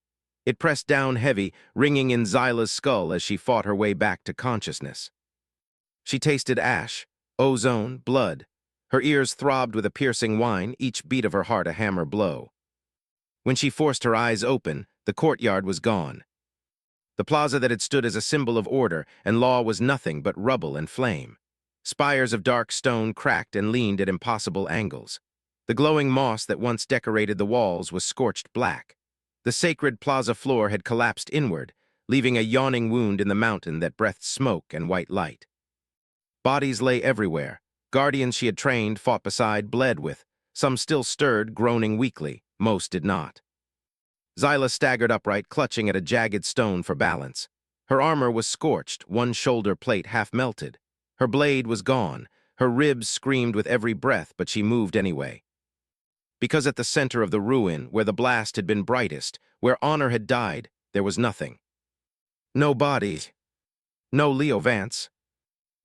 It pressed down heavy, ringing in Xyla's skull as she fought her way back to consciousness. She tasted ash, ozone, blood. Her ears throbbed with a piercing whine, each beat of her heart a hammer blow. When she forced her eyes open, the courtyard was gone. The plaza that had stood as a symbol of order and law was nothing but rubble and flame. Spires of dark stone cracked and leaned at impossible angles. The glowing moss that once decorated the walls was scorched black. The sacred plaza floor had collapsed inward, leaving a yawning wound in the mountain that breathed smoke and white light. Bodies lay everywhere. Guardians she had trained, fought beside, bled with. Some still stirred, groaning weakly. Most did not. Xyla staggered upright, clutching at a jagged stone for balance. Her armor was scorched, one shoulder plate half melted. Her blade was gone. Her ribs screamed with every breath, but she moved anyway. Because at the center of the ruin, where the blast had been brightest, where honor had died, there was nothing. No body. No Leo Vance.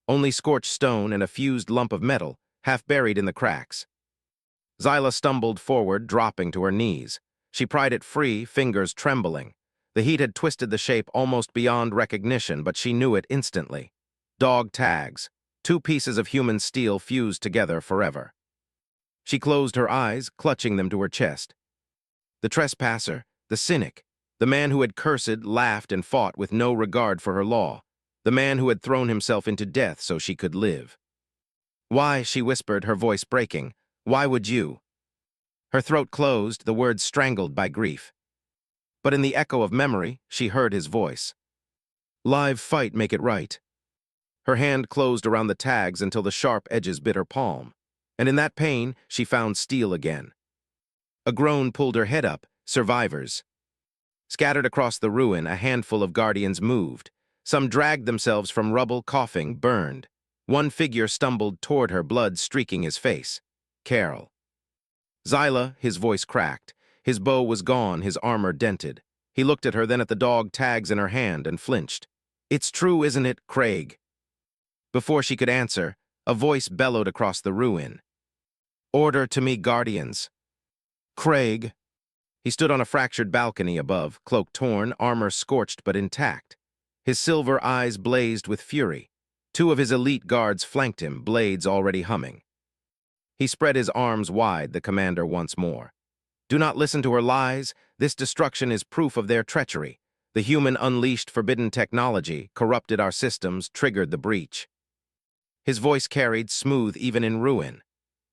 Only scorched stone and a fused lump of metal, half buried in the cracks. Xyla stumbled forward, dropping to her knees. She pried it free, fingers trembling. The heat had twisted the shape almost beyond recognition, but she knew it instantly. Dog tags, 2 pieces of human steel fused together forever. She closed her eyes, clutching them to her chest. The trespasser, the cynic, the man who had cursed, laughed, and fought with no regard for her law, the man who had thrown himself into death so she could live. "Why," she whispered, her voice breaking, "why would you?" Her throat closed, the words strangled by grief. But in the echo of memory, she heard his voice. "Live fight, make it right." Her hand closed around the tags until the sharp edges bit her palm. And in that pain, she found steel again. A groan pulled her head up. Survivors. Scattered across the ruin, a handful of guardians moved. Some dragged themselves from rubble, coughing, burned. One figure stumbled toward her, blood streaking his face. Carol. Xyla, his voice cracked. His bow was gone, his armor dented. He looked at her, then at the dog tags in her hand, and flinched. "It's true, isn't it, Craig?" Before she could answer, a voice bellowed across the ruin. "Order to me, Guardians." Craig. He stood on a fractured balcony above, cloak torn, armor scorched but intact. His silver eyes blazed with fury. Two of his elite guards flanked him, blades already humming. He spread his arms wide, the commander once more. "Do not listen to her lies. This destruction is proof of their treachery. The human unleashed forbidden technology, corrupted our systems, triggered the breach." His voice carried, smooth even in ruin.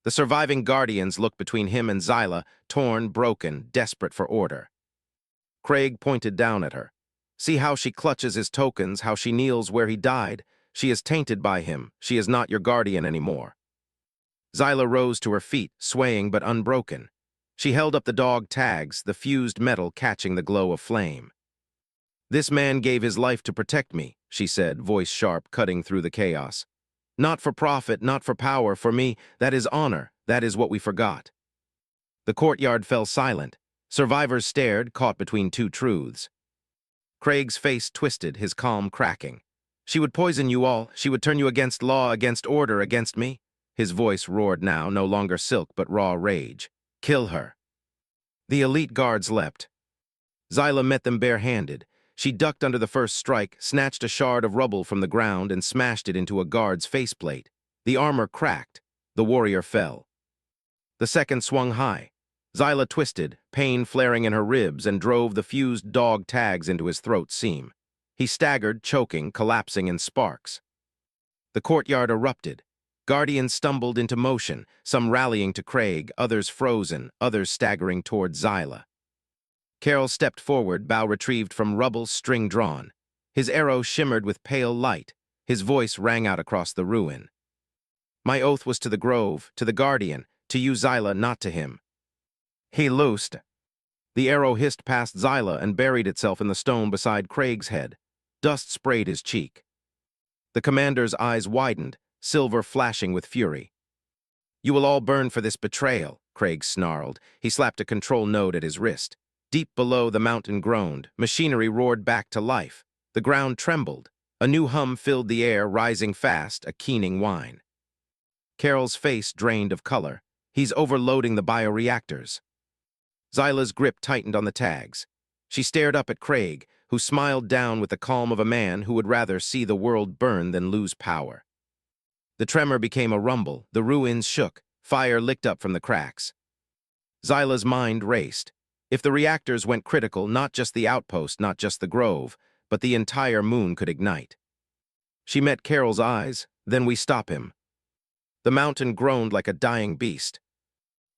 The surviving Guardians looked between him and Xyla, torn, broken, desperate for order. Craig pointed down at her. "See how she clutches his tokens, how she kneels where he died. She is tainted by him. She is not your guardian anymore." Xyla rose to her feet, swaying but unbroken. She held up the dog tags, the fused metal catching the glow of flame. "This man gave his life to protect me," she said, voice sharp, cutting through the chaos. "Not for profit, not for power, for me, that is honor, that is what we forgot." The courtyard fell silent. Survivors stared, caught between two truths. Craig's face twisted, his calm cracking. "She would poison you all. She would turn you against law, against order, against me." His voice roared now, no longer silk but raw rage. "Kill her." The elite guards leapt. Xyla met them barehanded. She ducked under the first strike, snatched a shard of rubble from the ground, and smashed it into a guard's faceplate. The armor cracked. The warrior fell. The second swung high. Xyla twisted, pain flaring in her ribs, and drove the fused dog tags into his throat seam. He staggered, choking, collapsing in sparks. The courtyard erupted. Guardians stumbled into motion, some rallying to Craig, others frozen, others staggering toward Xyla. Carol stepped forward, bow retrieved from rubble, string drawn. His arrow shimmered with pale light. His voice rang out across the ruin. "My oath was to the grove, to the guardian, to you, Xyla, not to him." He loosed. The arrow hissed past Xyla and buried itself in the stone beside Craig's head. Dust sprayed his cheek. The commander's eyes widened, silver flashing with fury. "You will all burn for this betrayal," Craig snarled. He slapped a control node at his wrist. Deep below, the mountain groaned. Machinery roared back to life. The ground trembled. A new hum filled the air, rising fast, a keening whine. Carol's face drained of color. "He's overloading the bioreactors." Xyla's grip tightened on the tags. She stared up at Craig, who smiled down with the calm of a man who would rather see the world burn than lose power. The tremor became a rumble. The ruins shook. Fire licked up from the cracks. Xyla's mind raced. If the reactors went critical, not just the outpost, not just the grove, but the entire moon could ignite. She met Carol's eyes. "Then we stop him." The mountain groaned like a dying beast.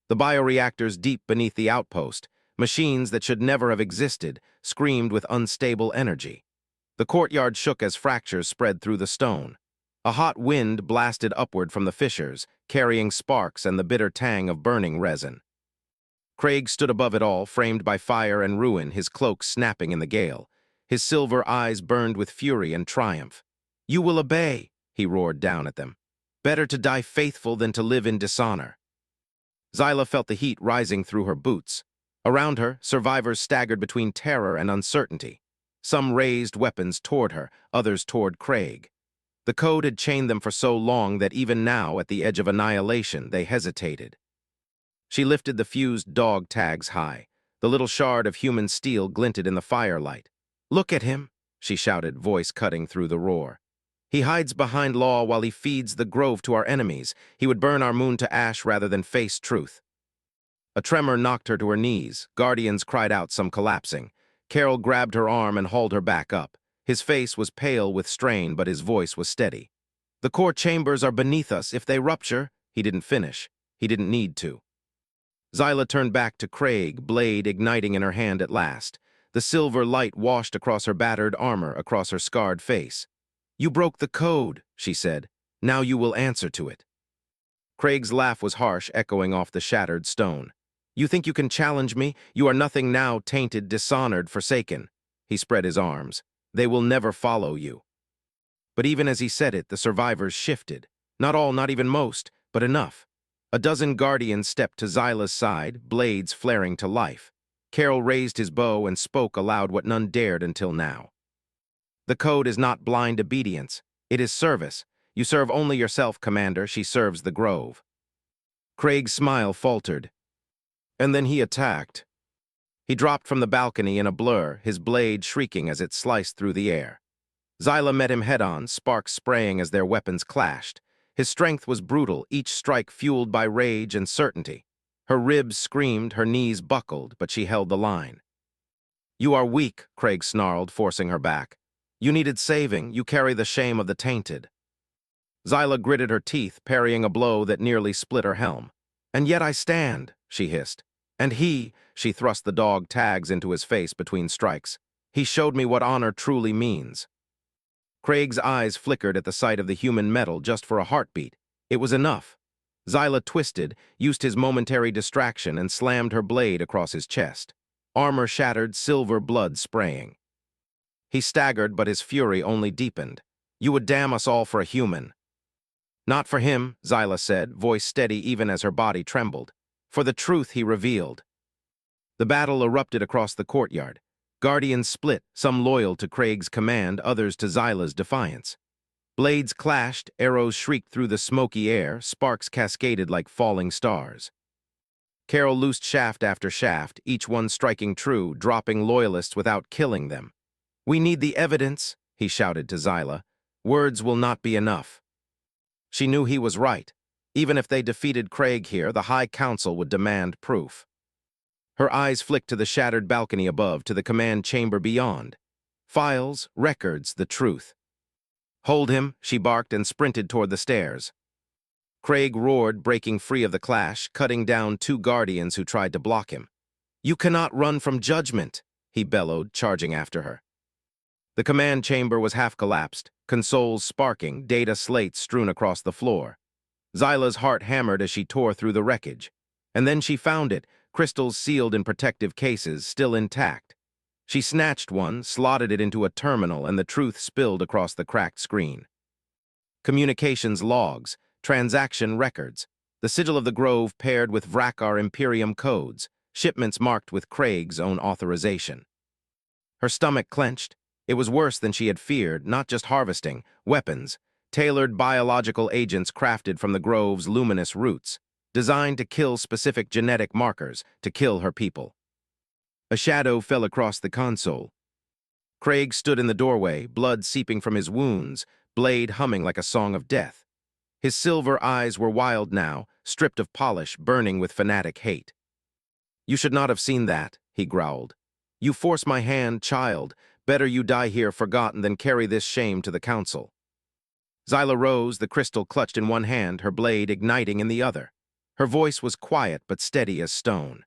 The bioreactors deep beneath the outpost, machines that should never have existed, screamed with unstable energy. The courtyard shook as fractures spread through the stone. A hot wind blasted upward from the fissures, carrying sparks and the bitter tang of burning resin. Craig stood above it all, framed by fire and ruin, his cloak snapping in the gale. His silver eyes burned with fury and triumph. "You will obey," he roared down at them. "Better to die faithful than to live in dishonor." Xyla felt the heat rising through her boots. Around her, survivors staggered between terror and uncertainty. Some raised weapons toward her, others toward Craig. The code had chained them for so long that even now, at the edge of annihilation, they hesitated. She lifted the fused dog tags high. The little shard of human steel glinted in the firelight. "Look at him," she shouted, voice cutting through the roar. "He hides behind law while he feeds the grove to our enemies. He would burn our moon to ash rather than face truth." A tremor knocked her to her knees. Guardians cried out, some collapsing. Carol grabbed her arm and hauled her back up. His face was pale with strain, but his voice was steady. "The core chambers are beneath us. If they rupture—" He didn't finish. He didn't need to. Xyla turned back to Craig, blade igniting in her hand at last. The silver light washed across her battered armor, across her scarred face. "You broke the code," she said. "Now you will answer to it." Craig's laugh was harsh, echoing off the shattered stone. "You think you can challenge me? You are nothing now, tainted, dishonored, forsaken." He spread his arms. "They will never follow you." But even as he said it, the survivors shifted. Not all, not even most, but enough. A dozen guardians stepped to Xyla's side, blades flaring to life. Carol raised his bow and spoke aloud what none dared until now. The code is not blind obedience. It is service. You serve only yourself, Commander. She serves the Grove. Craig's smile faltered. And then he attacked. He dropped from the balcony in a blur, his blade shrieking as it sliced through the air. Zyla met him head-on, sparks spraying as their weapons clashed. His strength was brutal, each strike fueled by rage and certainty. Her ribs screamed, her knees buckled, but she held the line. "You are weak," Craig snarled, forcing her back. "You needed saving. You carry the shame of the tainted." Zyla gritted her teeth, parrying a blow that nearly split her helm. "And yet I stand," she hissed. "And she thrust the dog tags into his face between strikes. "He showed me what honor truly means." Craig's eyes flickered at the sight of the human metal just for a heartbeat. It was enough. Zyla twisted, used his momentary distraction, and slammed her blade across his chest. Armor shattered, silver blood spraying. He staggered, but his fury only deepened. "You would damn us all for a human." "Not for him," Zyla said, voice steady even as her body trembled. "For the truth he revealed." The battle erupted across the courtyard. Guardians split, some loyal to Craig's command, others to Zyla's defiance. Blades clashed, arrows shrieked through the smoky air, sparks cascaded like falling stars. Carol loosed shaft after shaft, each one striking true, dropping loyalists without killing them. "We need the evidence," he shouted to Zyla. "Words will not be enough." She knew he was right. Even if they defeated Craig here, the High Council would demand proof. Her eyes flicked to the shattered balcony above, to the command chamber beyond. Files, records, the truth. "Hold him," she barked and sprinted toward the stairs. Craig roared, breaking free of the clash, cutting down two guardians who tried to block him. "You cannot run from judgment," he bellowed, charging after her. The command chamber was half collapsed, consoles sparking, data slates strewn across the floor. Zyla's heart hammered as she tore through the wreckage. And then she found it, crystals sealed in protective cases, still intact. She snatched one, slotted it into a terminal, and the truth spilled across the cracked screen. Communications logs, transaction records, the sigil of the Grove paired with Vrakar Imperium codes, shipments marked with Craig's own authorization. Her stomach clenched. It was worse than she had feared, not just harvesting, weapons, tailored biological agents crafted from the Grove's luminous roots, designed to kill specific genetic markers, to kill her people. A shadow fell across the console. Craig stood in the doorway, blood seeping from his wounds, blade humming like a song of death. His silver eyes were wild now, stripped of polish, burning with fanatic hate. "You should not have seen that," he growled. "You force my hand, child. Better you die here forgotten than carry this shame to the council." Zyla rose, the crystal clutched in one hand, her blade igniting in the other. Her voice was quiet but steady as stone.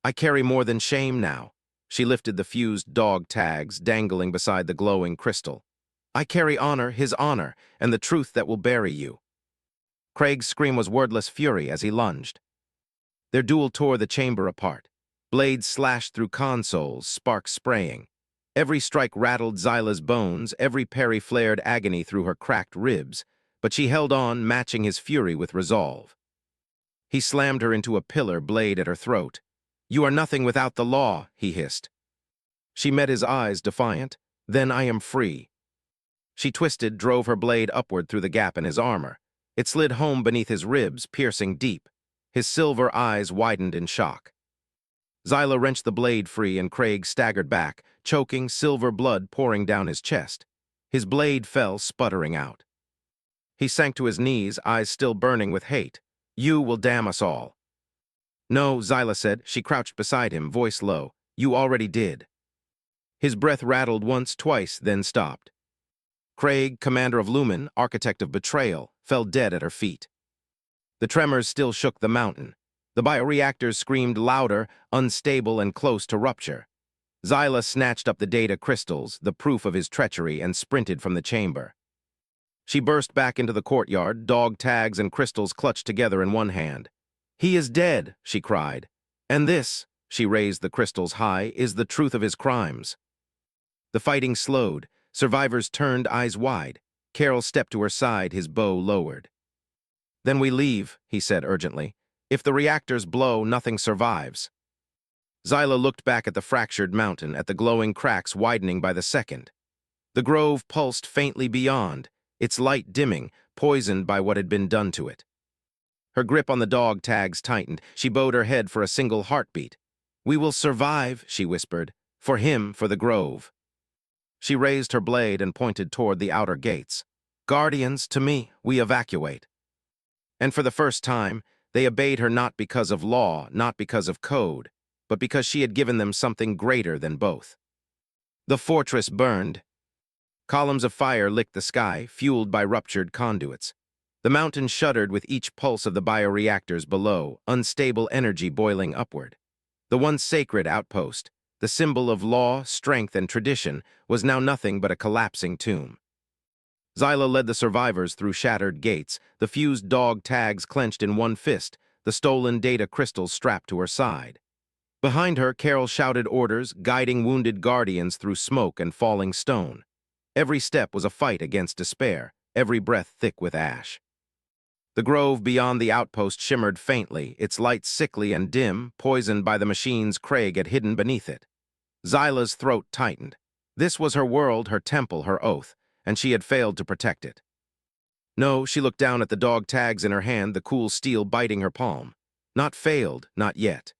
"I carry more than shame now." She lifted the fused dog tags, dangling beside the glowing crystal. "I carry honor, his honor, and the truth that will bury you." Craig's scream was wordless fury as he lunged. Their duel tore the chamber apart. Blades slashed through consoles, sparks spraying. Every strike rattled Zyla's bones, every parry flared agony through her cracked ribs, but she held on, matching his fury with resolve. He slammed her into a pillar, blade at her throat. "You are nothing without the law," he hissed. She met his eyes, defiant. "Then I am free." She twisted, drove her blade upward through the gap in his armor. It slid home beneath his ribs, piercing deep. His silver eyes widened in shock. Zyla wrenched the blade free and Craig staggered back, choking, silver blood pouring down his chest. His blade fell, sputtering out. He sank to his knees, eyes still burning with hate. "You will damn us all." "No," Zyla said. She crouched beside him, voice low. "You already did." His breath rattled once, twice, then stopped. Craig, commander of Lumen, architect of betrayal, fell dead at her feet. The tremors still shook the mountain. The bioreactors screamed louder, unstable and close to rupture. Zyla snatched up the data crystals, the proof of his treachery, and sprinted from the chamber. She burst back into the courtyard, dog tags and crystals clutched together in one hand. "He is dead," she cried. "And this," she raised the crystals high, "is the truth of his crimes." The fighting slowed. Survivors turned, eyes wide. Carol stepped to her side, his bow lowered. "Then we leave," he said urgently. "If the reactors blow, nothing survives." Zyla looked back at the fractured mountain, at the glowing cracks widening by the second. The grove pulsed faintly beyond, its light dimming, poisoned by what had been done to it. Her grip on the dog tags tightened. She bowed her head for a single heartbeat. "We will survive," she whispered. "For him, for the grove." She raised her blade and pointed toward the outer gates. "Guardians, to me, we evacuate." And for the first time, they obeyed her not because of law, not because of code, but because she had given them something greater than both. The fortress burned. Columns of fire licked the sky, fueled by ruptured conduits. The mountain shuddered with each pulse of the bioreactors below, unstable energy boiling upward. The once sacred outpost, the symbol of law, strength, and tradition, was now nothing but a collapsing tomb. Zyla led the survivors through shattered gates, the fused dog tags clenched in one fist, the stolen data crystals strapped to her side. Behind her, Carol shouted orders, guiding wounded guardians through smoke and falling stone. Every step was a fight against despair, every breath thick with ash. The grove beyond the outpost shimmered faintly, its light sickly and dim, poisoned by the machines Craig had hidden beneath it. Zyla's throat tightened. This was her world, her temple, her oath, and she had failed to protect it. No, she looked down at the dog tags in her hand, the cool steel biting her palm. Not failed, not yet.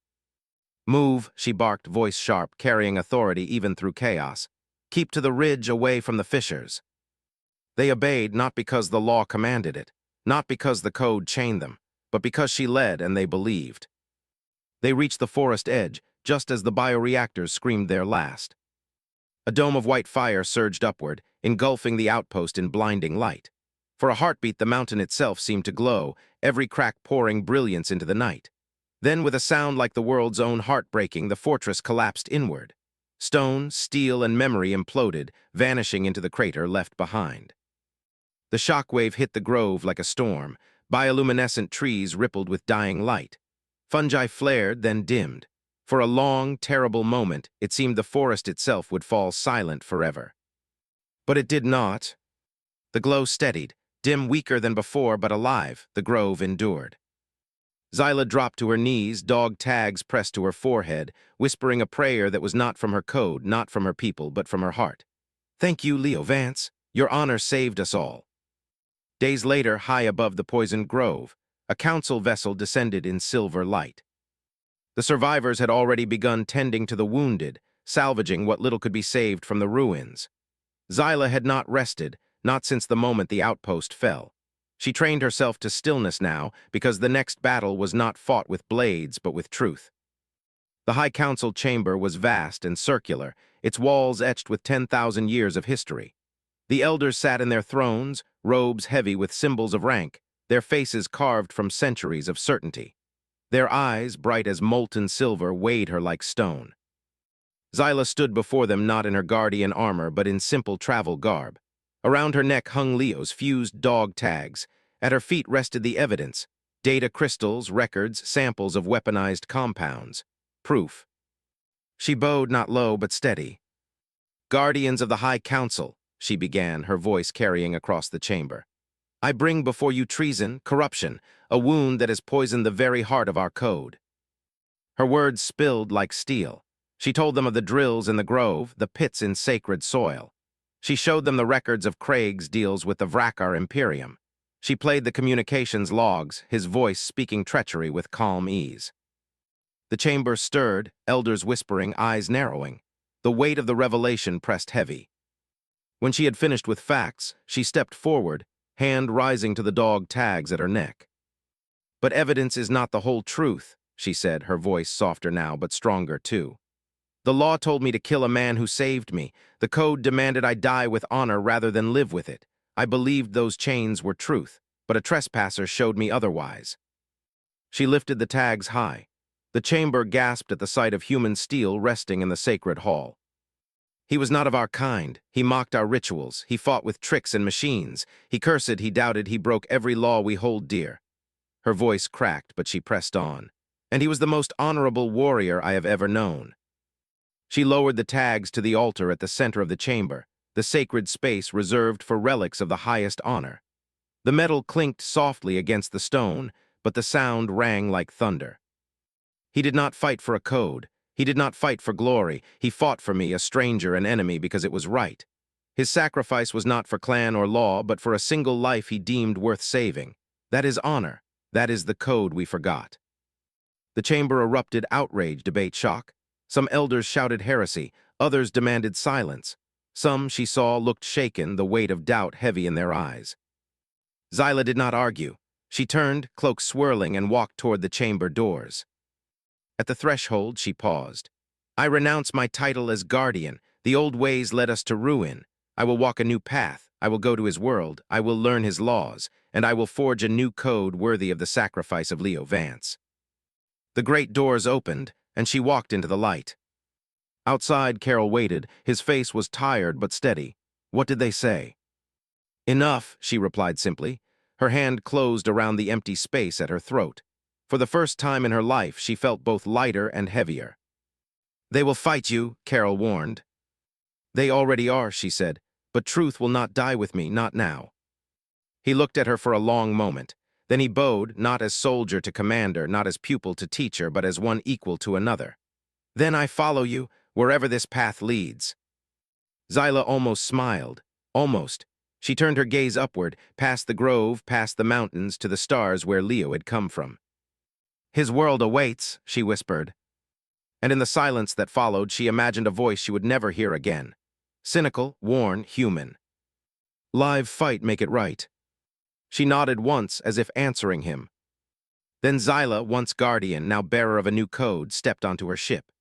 "Move," she barked, voice sharp, carrying authority even through chaos. "Keep to the ridge, away from the fissures." They obeyed not because the law commanded it, not because the code chained them, but because she led and they believed. They reached the forest edge, just as the bioreactors screamed their last. A dome of white fire surged upward, engulfing the outpost in blinding light. For a heartbeat, the mountain itself seemed to glow, every crack pouring brilliance into the night. Then, with a sound like the world's own heart breaking, the fortress collapsed inward. Stone, steel, and memory imploded, vanishing into the crater left behind. The shockwave hit the grove like a storm. Bioluminescent trees rippled with dying light. Fungi flared, then dimmed. For a long, terrible moment, it seemed the forest itself would fall silent forever. But it did not. The glow steadied, dim, weaker than before, but alive. The grove endured. Zyla dropped to her knees, dog tags pressed to her forehead, whispering a prayer that was not from her code, not from her people, but from her heart. "Thank you, Leo Vance. Your honor saved us all." Days later, high above the poisoned grove, a council vessel descended in silver light. The survivors had already begun tending to the wounded, salvaging what little could be saved from the ruins. Zyla had not rested, not since the moment the outpost fell. She trained herself to stillness now, because the next battle was not fought with blades, but with truth. The High Council chamber was vast and circular, its walls etched with 10,000 years of history. The elders sat in their thrones, robes heavy with symbols of rank, their faces carved from centuries of certainty. Their eyes, bright as molten silver, weighed her like stone. Zyla stood before them not in her guardian armor, but in simple travel garb. Around her neck hung Leo's fused dog tags. At her feet rested the evidence: data crystals, records, samples of weaponized compounds. Proof. She bowed not low but steady. "Guardians of the High Council," she began, her voice carrying across the chamber. "I bring before you treason, corruption, a wound that has poisoned the very heart of our code." Her words spilled like steel. She told them of the drills in the grove, the pits in sacred soil. She showed them the records of Craig's deals with the Vrakar Imperium. She played the communications logs, his voice speaking treachery with calm ease. The chamber stirred, elders whispering, eyes narrowing. The weight of the revelation pressed heavy. When she had finished with facts, she stepped forward, hand rising to the dog tags at her neck. "But evidence is not the whole truth," she said, her voice softer now, but stronger too. "The law told me to kill a man who saved me. The code demanded I die with honor rather than live with it. I believed those chains were truth, but a trespasser showed me otherwise." She lifted the tags high. The chamber gasped at the sight of human steel resting in the sacred hall. "He was not of our kind. He mocked our rituals. He fought with tricks and machines. He cursed, he doubted, he broke every law we hold dear." Her voice cracked, but she pressed on. "And he was the most honorable warrior I have ever known." She lowered the tags to the altar at the center of the chamber, the sacred space reserved for relics of the highest honor. The metal clinked softly against the stone, but the sound rang like thunder. "He did not fight for a code. He did not fight for glory. He fought for me, a stranger, an enemy, because it was right. His sacrifice was not for clan or law, but for a single life he deemed worth saving. That is honor. That is the code we forgot. The chamber erupted outrage, debate, shock. Some elders shouted heresy. Others demanded silence. Some, she saw, looked shaken, the weight of doubt heavy in their eyes. Zyla did not argue. She turned, cloak swirling, and walked toward the chamber doors. At the threshold, she paused. I renounce my title as guardian. The old ways led us to ruin. I will walk a new path. I will go to his world. I will learn his laws. And I will forge a new code worthy of the sacrifice of Leo Vance. The great doors opened, and she walked into the light. Outside, Carol waited. His face was tired but steady. What did they say? Enough, she replied simply. Her hand closed around the empty space at her throat. For the first time in her life, she felt both lighter and heavier. They will fight you, Carol warned. They already are, she said, but truth will not die with me, not now. He looked at her for a long moment. Then he bowed, not as soldier to commander, not as pupil to teacher, but as one equal to another. Then I follow you, wherever this path leads. Zyla almost smiled. Almost. She turned her gaze upward, past the grove, past the mountains, to the stars where Leo had come from. His world awaits, she whispered. And in the silence that followed, she imagined a voice she would never hear again. Cynical, worn, human. Live fight make it right. She nodded once, as if answering him. Then Zyla, once guardian, now bearer of a new code, stepped onto her ship.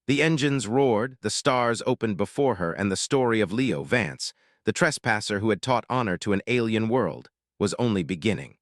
The engines roared, the stars opened before her, and the story of Leo Vance, the trespasser who had taught honor to an alien world, was only beginning.